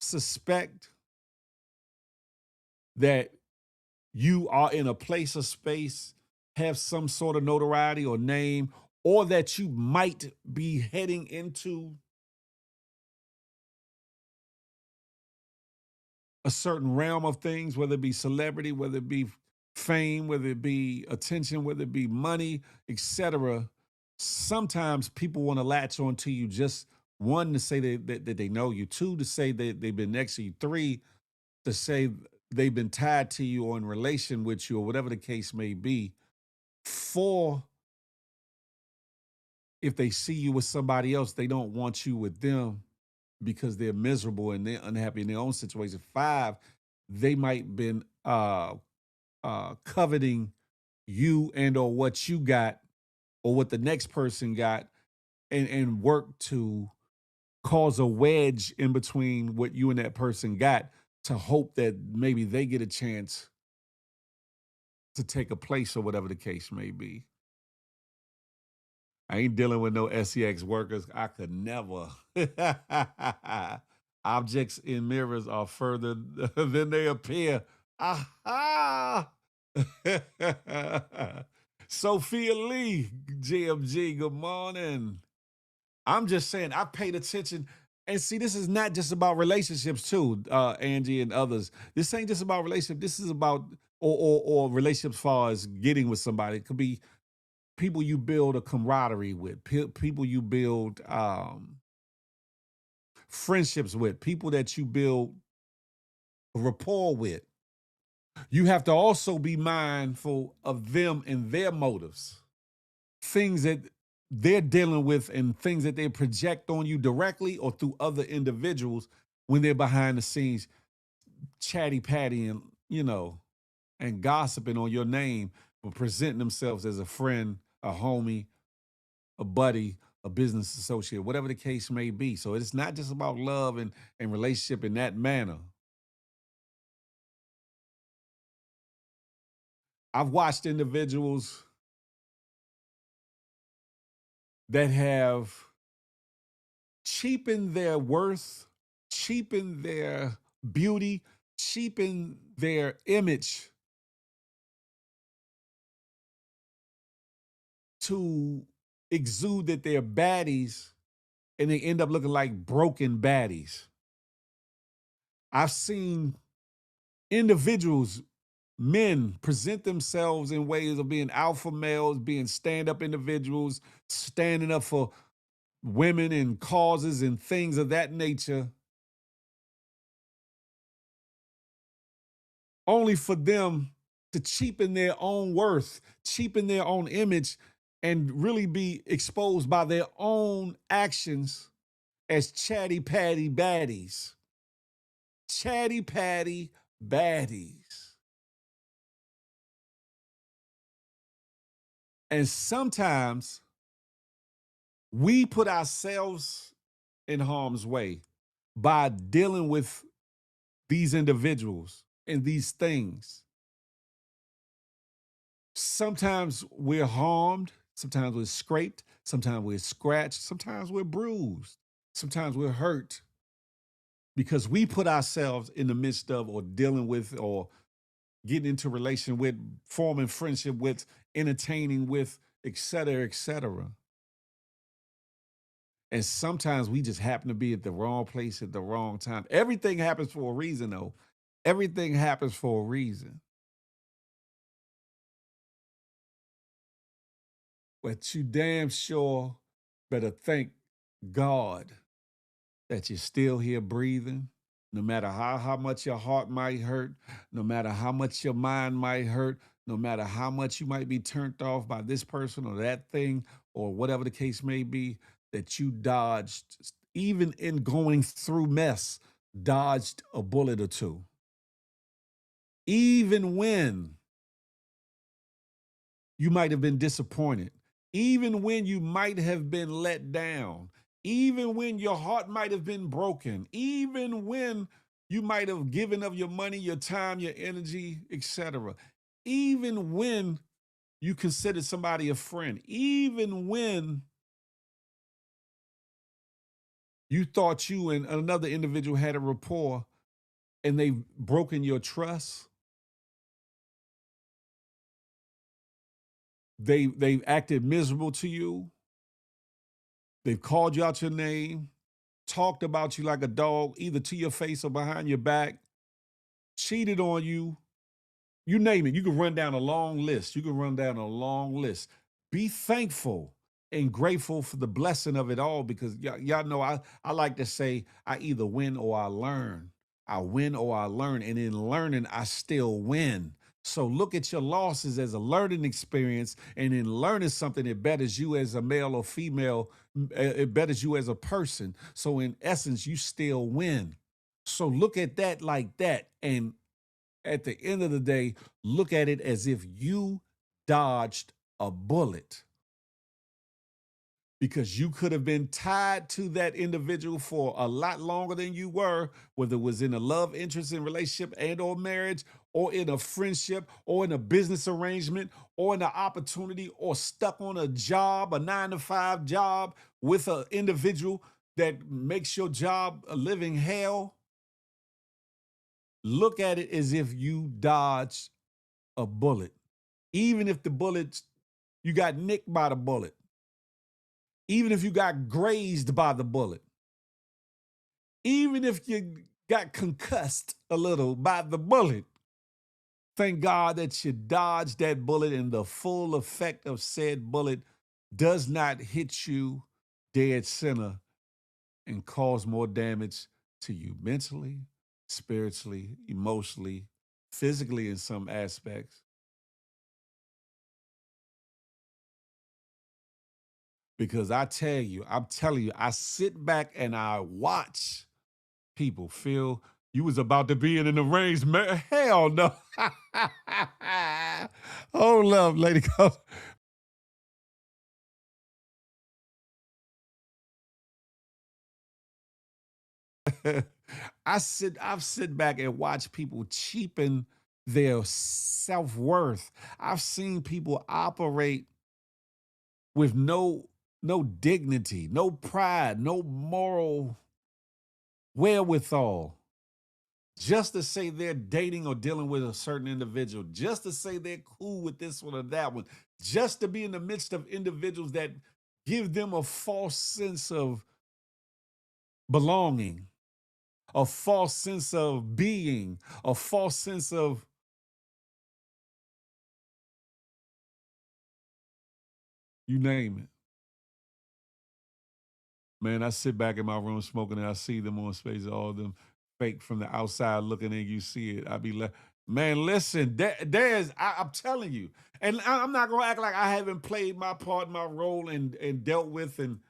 suspect that you are in a place or space, have some sort of notoriety or name, or that you might be heading into a certain realm of things, whether it be celebrity, whether it be fame, whether it be attention, whether it be money, etc. Sometimes people want to latch on to you, just one, to say that they know you, two, to say that they've been next to you, three, to say they've been tied to you or in relation with you or whatever the case may be, four, if they see you with somebody else, they don't want you with them because they're miserable and they're unhappy in their own situation. Five, they might been coveting you and or what you got or what the next person got, and work to cause a wedge in between what you and that person got to hope that maybe they get a chance to take a place or whatever the case may be. I ain't dealing with no SEX workers. I could never. Objects in mirrors are further than they appear. Aha! Sophia Lee, GMG, good morning. I'm just saying, I paid attention. And see, this is not just about relationships, too, Angie and others. This ain't just about relationships. This is about, or relationships as far as getting with somebody. It could be people you build a camaraderie with, people you build friendships with, people that you build rapport with. You have to also be mindful of them and their motives, things that they're dealing with and things that they project on you directly or through other individuals when they're behind the scenes, chatty patty and, and gossiping on your name, but presenting themselves as a friend, a homie, a buddy, a business associate, whatever the case may be. So it's not just about love and relationship in that manner. I've watched individuals that have cheapened their worth, cheapened their beauty, cheapened their image to exude that they're baddies, and they end up looking like broken baddies. I've seen individuals, men, present themselves in ways of being alpha males, being stand-up individuals, standing up for women and causes and things of that nature, only for them to cheapen their own worth, cheapen their own image, and really be exposed by their own actions as chatty patty baddies. Chatty patty baddies. And sometimes we put ourselves in harm's way by dealing with these individuals and these things. Sometimes we're harmed, sometimes we're scraped, sometimes we're scratched, sometimes we're bruised, sometimes we're hurt because we put ourselves in the midst of or dealing with or getting into relation with, forming friendship with, entertaining with, et cetera, et cetera. And sometimes we just happen to be at the wrong place at the wrong time. Everything happens for a reason, though. Everything happens for a reason. But you damn sure Better thank God that you're still here breathing, no matter how much your heart might hurt, no matter how much your mind might hurt, no matter how much you might be turned off by this person or that thing, or whatever the case may be, that you dodged, even in going through mess, dodged a bullet or two. Even when you might have been disappointed, even when you might have been let down, even when your heart might have been broken, even when you might have given of your money, your time, your energy, etc. Even when you considered somebody a friend, even when you thought you and another individual had a rapport and they've broken your trust, they've acted miserable to you, they've called you out your name, talked about you like a dog, either to your face or behind your back, cheated on you, you name it. You can run down a long list. You can run down a long list. Be thankful and grateful for the blessing of it all, because y'all know I like to say I either win or I learn. I win or I learn. And in learning, I still win. So look at your losses as a learning experience, and in learning something, it betters you as a male or female, it betters you as a person. So in essence, you still win. So look at that like that. And at the end of the day, look at it as if you dodged a bullet, because you could have been tied to that individual for a lot longer than you were, whether it was in a love interest in relationship and or marriage, or in a friendship, or in a business arrangement, or in an opportunity, or stuck on a job, a 9-to-5 job with an individual that makes your job a living hell. Look at it as if you dodged a bullet. Even if the bullet, you got nicked by the bullet, even if you got grazed by the bullet, even if you got concussed a little by the bullet, thank God that you dodged that bullet, and the full effect of said bullet does not hit you dead center and cause more damage to you mentally, spiritually, emotionally, physically in some aspects. Because I'm telling you, I sit back and I watch people feel you was about to be in an arranged marriage. Hell no. Hold up, lady. I've sit back and watch people cheapen their self-worth. I've seen people operate with no dignity, no pride, no moral wherewithal, just to say they're dating or dealing with a certain individual, just to say they're cool with this one or that one, just to be in the midst of individuals that give them a false sense of belonging, a false sense of being, a false sense of, you name it. Man, I sit back in my room smoking and I see them on space, all them fake from the outside looking in, you see it. I be like, man, listen, I'm telling you, and I'm not gonna act like I haven't played my part, my role, and dealt with, and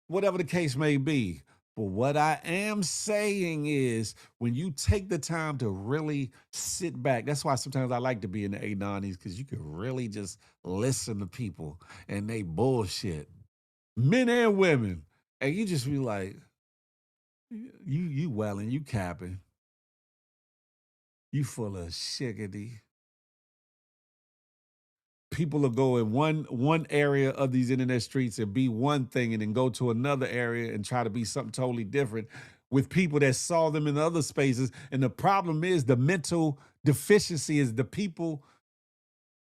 whatever the case may be. But what I am saying is, when you take the time to really sit back, that's why sometimes I like to be in the A90s, because you can really just listen to people and they bullshit, men and women. And you just be like, you welling, you capping, you full of shiggity. People will go in one area of these internet streets and be one thing, and then go to another area and try to be something totally different with people that saw them in other spaces. And the problem is, the mental deficiency is the people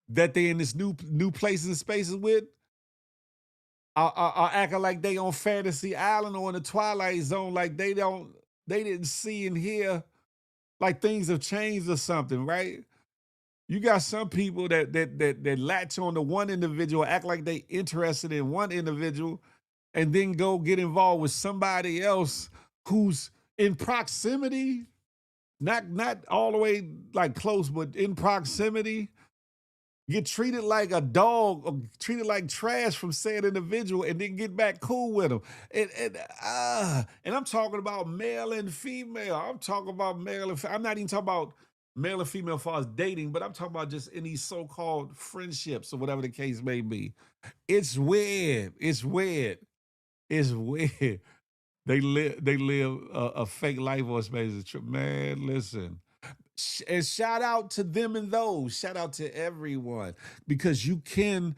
that they in this new places and spaces with are acting like they on Fantasy Island or in the Twilight Zone, like they didn't see and hear, like things have changed or something, right? You got some people that latch on to one individual, act like they interested in one individual, and then go get involved with somebody else who's in proximity, not all the way like close, but in proximity, get treated like a dog or treated like trash from said individual, and then get back cool with them. And I'm talking about male and female. I'm talking about male and I'm not even talking about male and female as far as dating, but I'm talking about just in these so-called friendships or whatever the case may be. It's weird. It's weird. It's weird. They live a fake life on space. Man, listen. And shout out to them and those. Shout out to everyone, because you can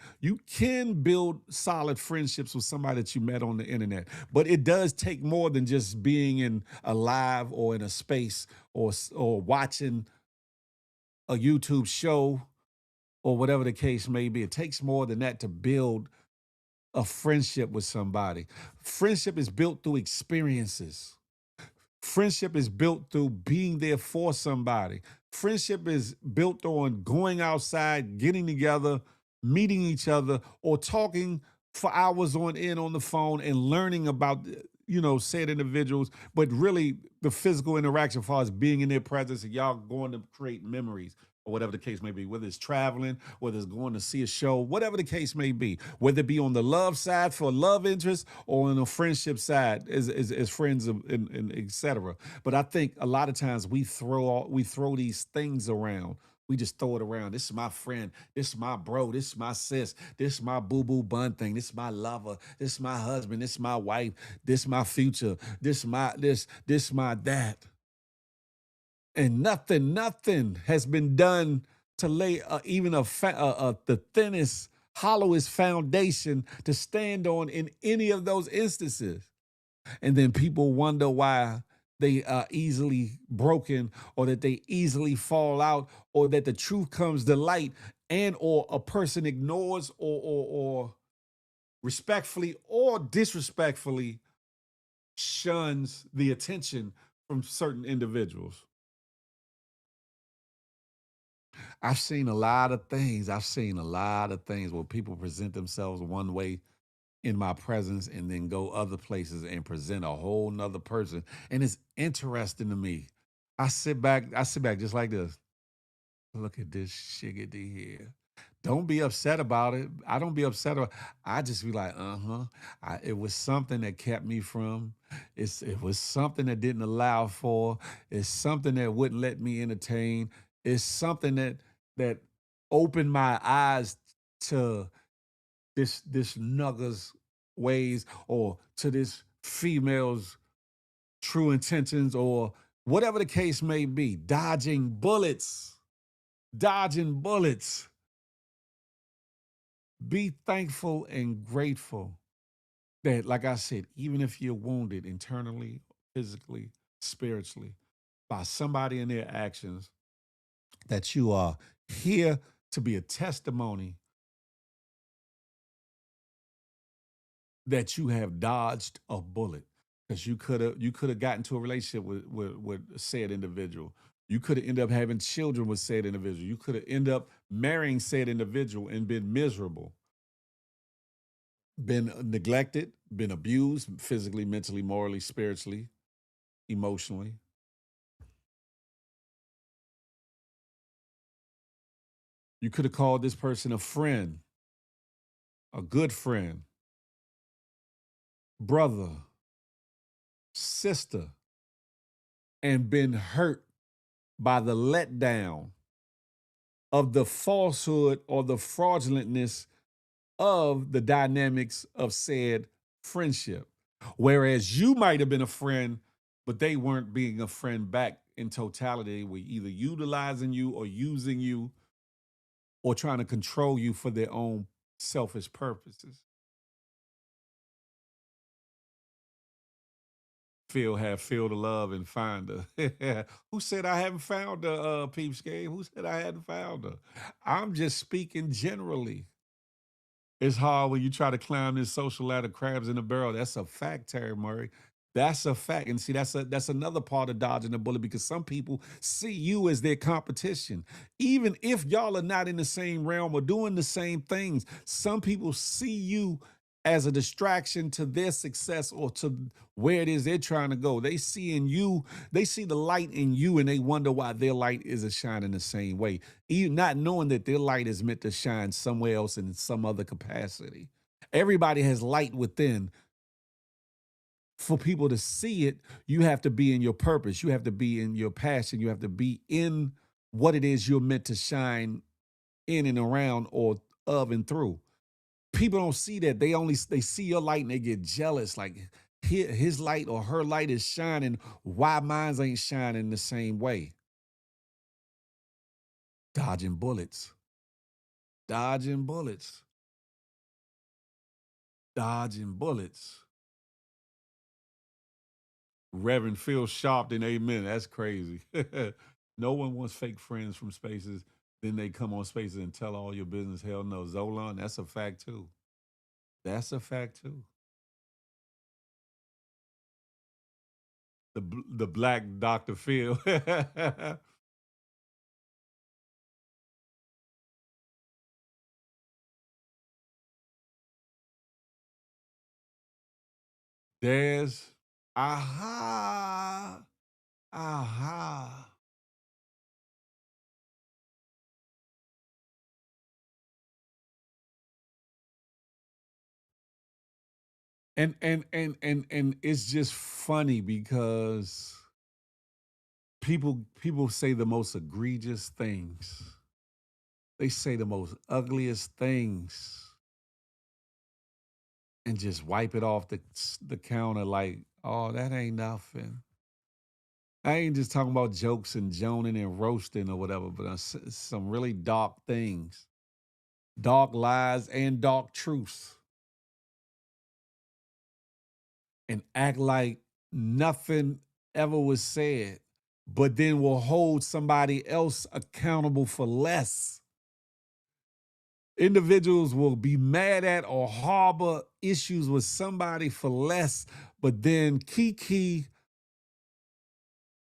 build solid friendships with somebody that you met on the internet. But it does take more than just being in a live or in a space or watching a YouTube show or whatever the case may be. It takes more than that to build a friendship with somebody. Friendship is built through experiences. Friendship is built through being there for somebody. Friendship is built on going outside, getting together, meeting each other, or talking for hours on end on the phone and learning about, said individuals, but really the physical interaction as far as being in their presence and y'all going to create memories or whatever the case may be, whether it's traveling, whether it's going to see a show, whatever the case may be, whether it be on the love side for love interest or on the friendship side as friends and et cetera. But I think a lot of times we throw these things around. We just throw it around. This is my friend. This is my bro. This is my sis. This is my boo-boo bun thing. This is my lover. This is my husband. This is my wife. This is my future. This my that. And nothing has been done to lay even the thinnest, hollowest foundation to stand on in any of those instances. And then people wonder why they are easily broken, or that they easily fall out, or that the truth comes to light, and or a person ignores or respectfully or disrespectfully shuns the attention from certain individuals. I've seen a lot of things. Where people present themselves one way in my presence and then go other places and present a whole nother person. And it's interesting to me. I sit back just like this. Look at this shiggity here. Don't be upset about it. I don't be upset about it. I just be like, it was something that kept me from. It was something that didn't allow for. It's something that wouldn't let me entertain. It's something that opened my eyes to this nugger's ways, or to this female's true intentions, or whatever the case may be. Dodging bullets. Be thankful and grateful that, like I said, even if you're wounded internally, physically, spiritually, by somebody in their actions, that you are here to be a testimony that you have dodged a bullet. Because you could have gotten to a relationship with said individual. You could have ended up having children with said individual. You could have ended up marrying said individual and been miserable, been neglected, been abused physically, mentally, morally, spiritually, emotionally. You could have called this person a friend, a good friend, brother, sister, and been hurt by the letdown of the falsehood or the fraudulentness of the dynamics of said friendship. Whereas you might have been a friend, but they weren't being a friend back in totality. They were either utilizing you or using you or trying to control you for their own selfish purposes. Feel the love and find her. Who said I haven't found her, Peeps Game? Who said I hadn't found her? I'm just speaking generally. It's hard when you try to climb this social ladder, crabs in a barrel. That's a fact, Terry Murray. That's a fact. And see, that's another part of dodging the bullet, because some people see you as their competition. Even if y'all are not in the same realm or doing the same things, some people see you as a distraction to their success or to where it is they're trying to go. They see in you, they see the light in you, and they wonder why their light isn't shining the same way, even not knowing that their light is meant to shine somewhere else in some other capacity. Everybody has light within. For people to see it, you have to be in your purpose. You have to be in your passion. You have to be in what it is you're meant to shine in and around or of and through. People don't see that. They see your light and they get jealous. Like his light or her light is shining. Why mine ain't shining the same way? Dodging bullets. Dodging bullets. Dodging bullets. Reverend Phil Sharpton, amen. That's crazy. No one wants fake friends from spaces. Then they come on spaces and tell all your business. Hell no. Zolan, that's a fact too. That's a fact too. The black Dr. Phil. There's aha. Aha. And it's just funny because people say the most egregious things. They say the most ugliest things and just wipe it off the counter like, oh, that ain't nothing. I ain't just talking about jokes and joning and roasting or whatever, but some really dark things, dark lies and dark truths. And act like nothing ever was said, but then will hold somebody else accountable for less. Individuals will be mad at or harbor issues with somebody for less, but then kiki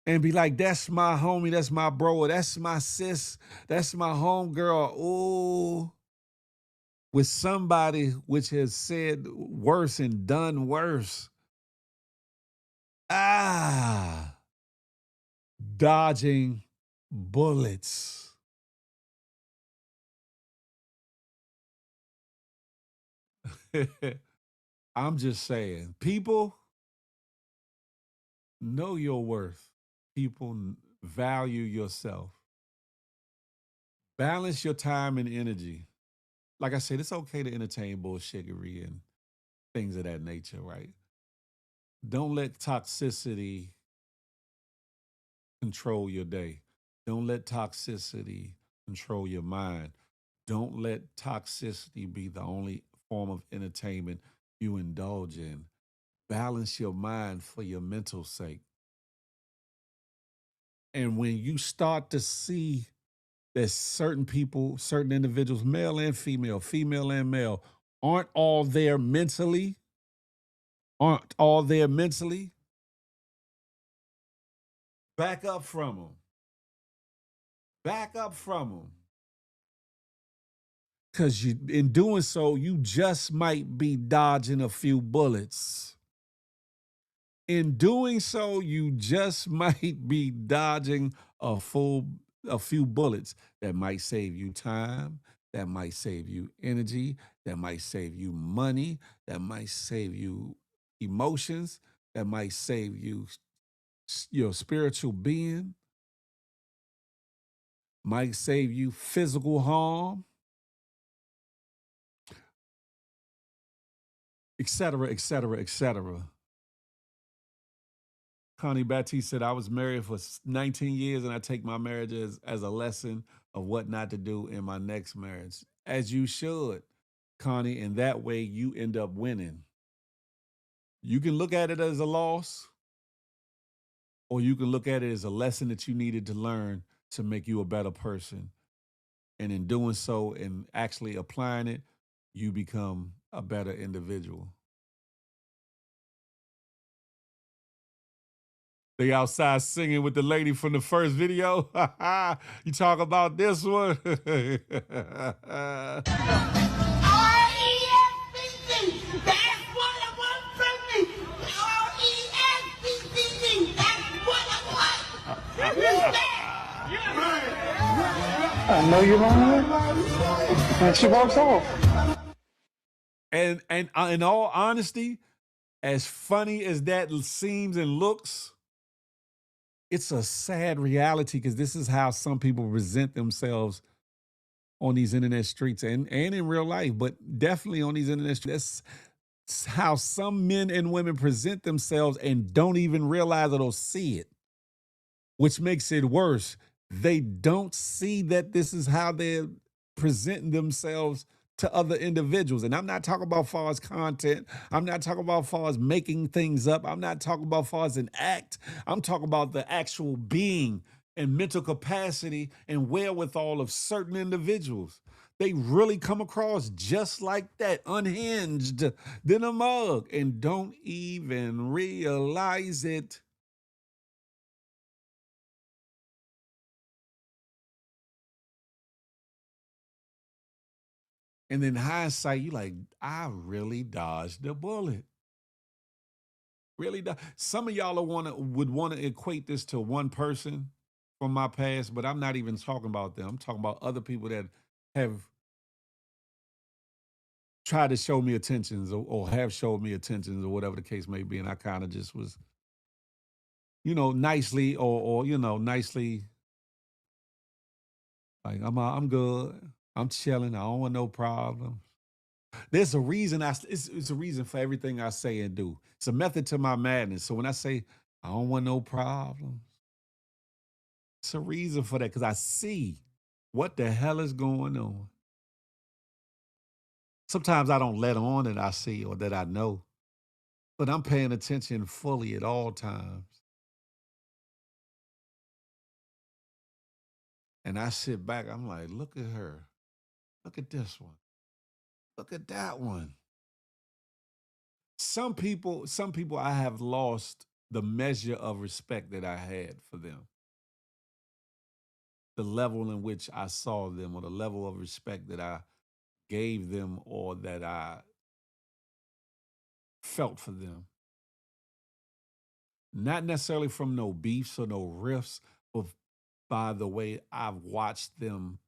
and be like, that's my homie, that's my bro, or that's my sis, that's my homegirl. Ooh. With somebody which has said worse and done worse. Dodging bullets. I'm just saying, people, know your worth. People, value yourself. Balance your time and energy. Like I said, it's okay to entertain bullshittery and things of that nature, right? Don't let toxicity control your day. Don't let toxicity control your mind. Don't let toxicity be the only form of entertainment you indulge in. Balance your mind for your mental sake. And when you start to see that certain people, certain individuals, male and female and male, aren't all there mentally, back up from them. Back up from them. Because in doing so, you just might be dodging a few bullets. In doing so, you just might be dodging a few bullets that might save you time, that might save you energy, that might save you money, that might save you emotions, that might save you your spiritual being, might save you physical harm, etc., etc., etc. Connie Batiste said, I was married for 19 years and I take my marriage as a lesson of what not to do in my next marriage. As you should, Connie, and that way you end up winning. You can look at it as a loss, or you can look at it as a lesson that you needed to learn to make you a better person. And in doing so and actually applying it, you become a better individual. They outside singing with the lady from the first video. You talk about this one. That's what I want from me. R-E-S-P-C-T. That's what I want. I know you're lying. And she walks off. And in all honesty, as funny as that seems and looks, it's a sad reality because this is how some people present themselves on these internet streets and in real life, but definitely on these internet streets. That's how some men and women present themselves and don't even realize it or see it, which makes it worse. They don't see that this is how they're presenting themselves to other individuals. And I'm not talking about far as content. I'm not talking about far as making things up. I'm not talking about far as an act. I'm talking about the actual being and mental capacity and wherewithal of certain individuals. They really come across just like that, unhinged, than a mug, and don't even realize it. And in hindsight, you like, I really dodged the bullet. Really, some of y'all would want to equate this to one person from my past, but I'm not even talking about them. I'm talking about other people that have tried to show me attentions or have showed me attentions or whatever the case may be, and I kind of just was, nicely or nicely like I'm good, I'm chilling, I don't want no problem. There's a reason it's a reason for everything I say and do. It's a method to my madness. So when I say I don't want no problems, it's a reason for that because I see what the hell is going on. Sometimes I don't let on that I see or that I know, but I'm paying attention fully at all times. And I sit back, I'm like, look at her. Look at this one. Look at that one. Some people I have lost the measure of respect that I had for them. The level in which I saw them or the level of respect that I gave them or that I felt for them. Not necessarily from no beefs or no riffs, but by the way I've watched them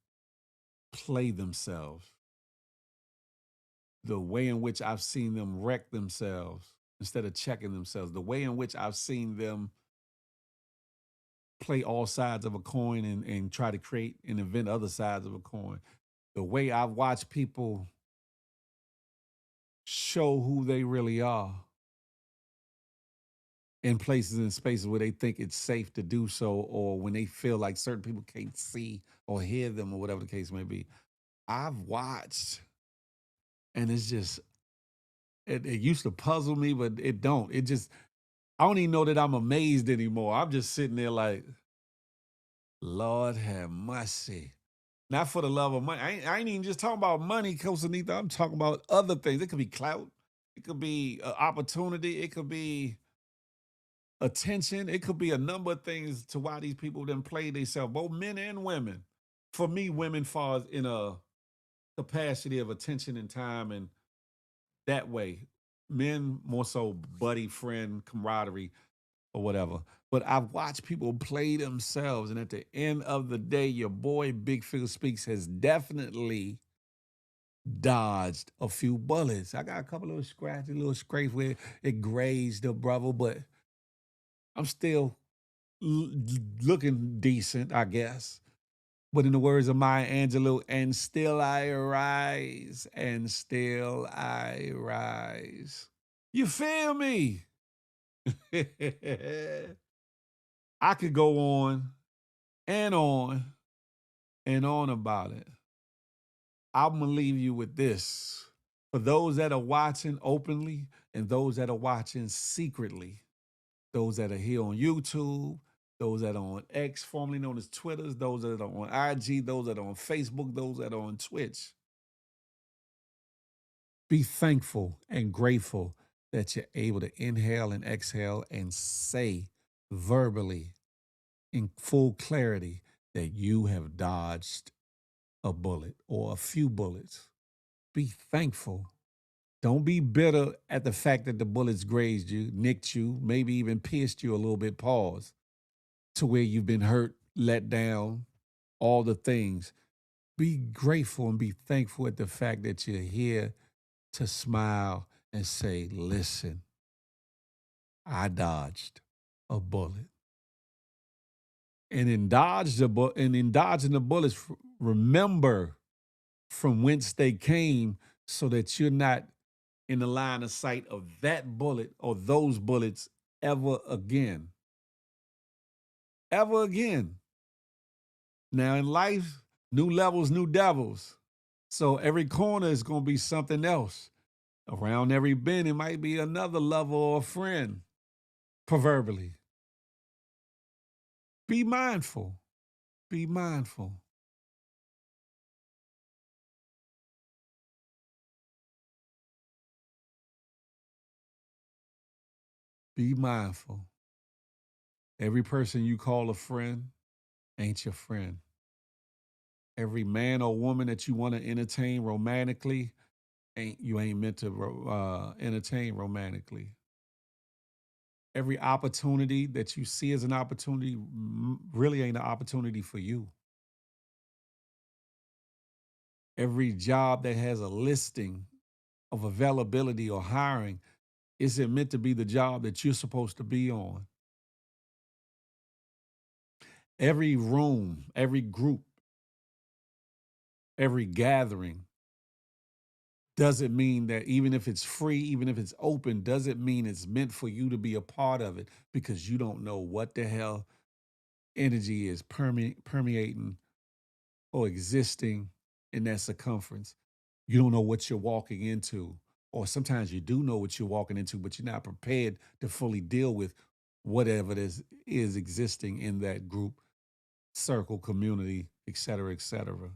play themselves. The way in which I've seen them wreck themselves instead of checking themselves. The way in which I've seen them play all sides of a coin and try to create and invent other sides of a coin. The way I've watched people show who they really are in places and spaces where they think it's safe to do so, or when they feel like certain people can't see or hear them or whatever the case may be. I've watched, and it's just, it used to puzzle me, but it don't. It just, I don't even know that I'm amazed anymore. I'm just sitting there like, Lord have mercy. Not for the love of money. I ain't even just talking about money, Costanita. I'm talking about other things. It could be clout. It could be opportunity. It could be attention. It could be a number of things to why these people didn't play themselves, both men and women. For me, women falls in a capacity of attention and time, and that way. Men more so buddy, friend, camaraderie, or whatever. But I've watched people play themselves, and at the end of the day, your boy Big Figure Speaks has definitely dodged a few bullets. I got a couple of scratchy little scrapes where it grazed the brother, but I'm still looking decent, I guess. But in the words of Maya Angelou, and still I rise, and still I rise. You feel me? I could go on and on and on about it. I'm going to leave you with this. For those that are watching openly and those that are watching secretly, those that are here on YouTube, those that are on X, formerly known as Twitter, those that are on IG, those that are on Facebook, those that are on Twitch. Be thankful and grateful that you're able to inhale and exhale and say verbally in full clarity that you have dodged a bullet or a few bullets. Be thankful Don't be bitter at the fact that the bullets grazed you, nicked you, maybe even pierced you a little bit, pause, to where you've been hurt, let down, all the things. Be grateful and be thankful at the fact that you're here to smile and say, listen, I dodged a bullet. And in dodging the bullets, remember from whence they came so that you're not in the line of sight of that bullet or those bullets ever again. Ever again. Now in life, new levels, new devils. So every corner is going to be something else. Around every bend, it might be another lover or a friend, proverbially. Be mindful. Be mindful. Be mindful. Every person you call a friend ain't your friend. Every man or woman that you want to entertain romantically, you ain't meant to entertain romantically. Every opportunity that you see as an opportunity really ain't an opportunity for you. Every job that has a listing of availability or hiring isn't meant to be the job that you're supposed to be on. Every room, every group, every gathering doesn't mean that even if it's free, even if it's open, doesn't mean it's meant for you to be a part of it because you don't know what the hell energy is permeating or existing in that circumference. You don't know what you're walking into. Or sometimes you do know what you're walking into, but you're not prepared to fully deal with whatever is existing in that group, circle, community, et cetera, et cetera.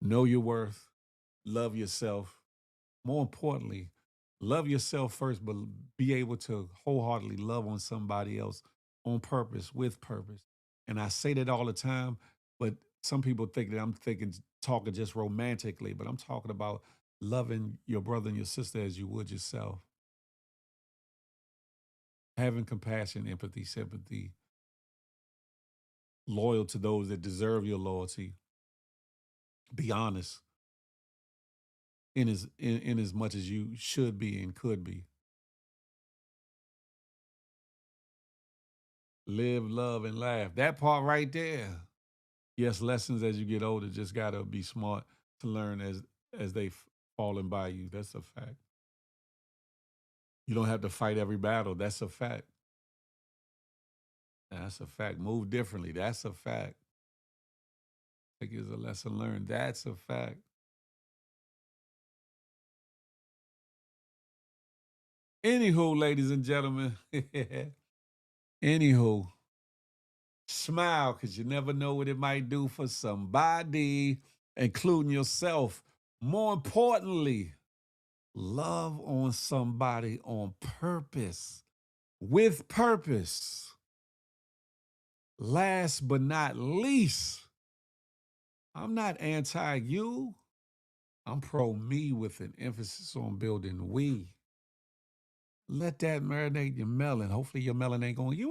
Know your worth, love yourself. More importantly, love yourself first, but be able to wholeheartedly love on somebody else on purpose, with purpose. And I say that all the time, but some people think that I'm talking just romantically, but I'm talking about loving your brother and your sister as you would yourself. Having compassion, empathy, sympathy, loyal to those that deserve your loyalty. Be honest in as much as you should be and could be. Live, love, and laugh. That part right there. Yes, lessons as you get older, just gotta be smart to learn as they falling by you. That's a fact. You don't have to fight every battle. That's a fact. That's a fact. Move differently. That's a fact. I think it's a lesson learned. That's a fact. Anywho, ladies and gentlemen. Anywho, smile because you never know what it might do for somebody, including yourself. More importantly, love on somebody on purpose, with purpose. Last but not least, I'm not anti you. I'm pro me with an emphasis on building we. Let that marinate your melon. Hopefully your melon ain't going, you.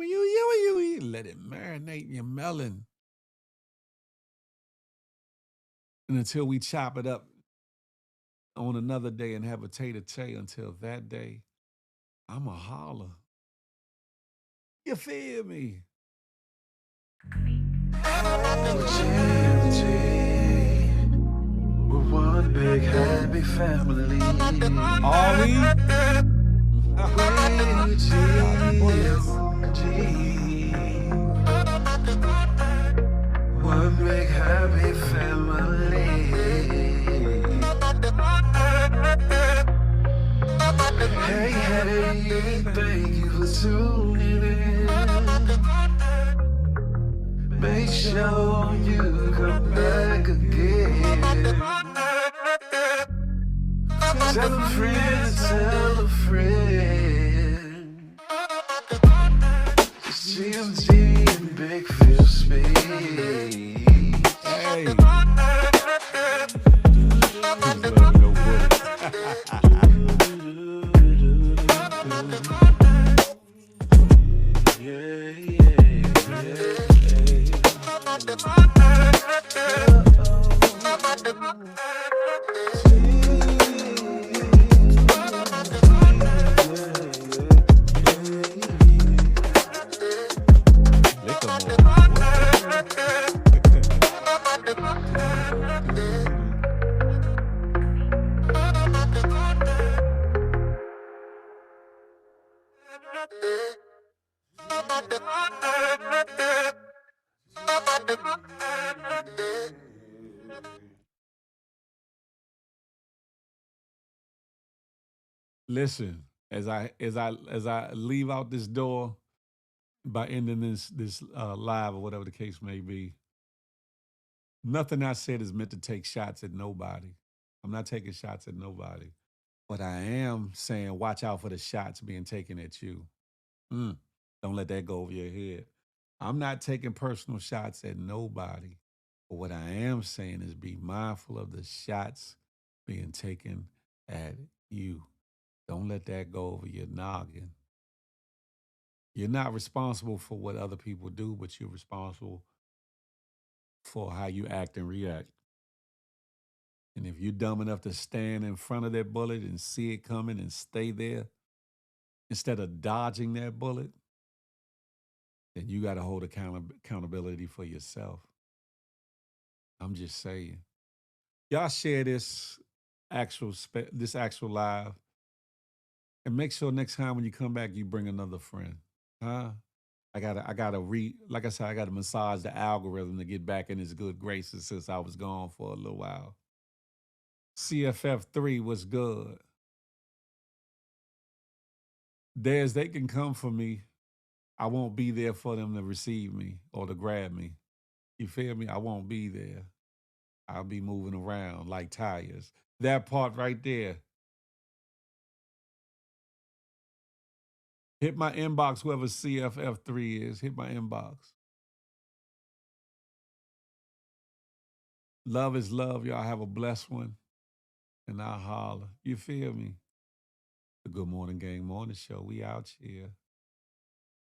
Let it marinate your melon. And until we chop it up on another day and have a tay-to-tay, until that day, I'm a holler. You feel me? We're one big happy family. Are we? One big happy family. Hey, thank you for tuning in. Make sure you come back again. Tell a friend, tell a friend. GMG and Big Fish Speed. Hey. Listen, as I leave out this door by ending this live or whatever the case may be, nothing I said is meant to take shots at nobody. I'm not taking shots at nobody. But I am saying watch out for the shots being taken at you. Don't let that go over your head. I'm not taking personal shots at nobody. But what I am saying is be mindful of the shots being taken at you. Don't let that go over your noggin. You're not responsible for what other people do, but you're responsible for how you act and react. And if you're dumb enough to stand in front of that bullet and see it coming and stay there instead of dodging that bullet, then you got to hold accountability for yourself. I'm just saying. Y'all share this actual live, and make sure next time when you come back, you bring another friend. Huh? I gotta like I said, I gotta massage the algorithm to get back in his good graces since I was gone for a little while. CFF3 was good. They can come for me. I won't be there for them to receive me or to grab me. You feel me? I won't be there. I'll be moving around like tires. That part right there. Hit my inbox, whoever CFF3 is. Hit my inbox. Love is love. Y'all have a blessed one. And I'll holler. You feel me? The Good Morning Gang Morning Show. We out here.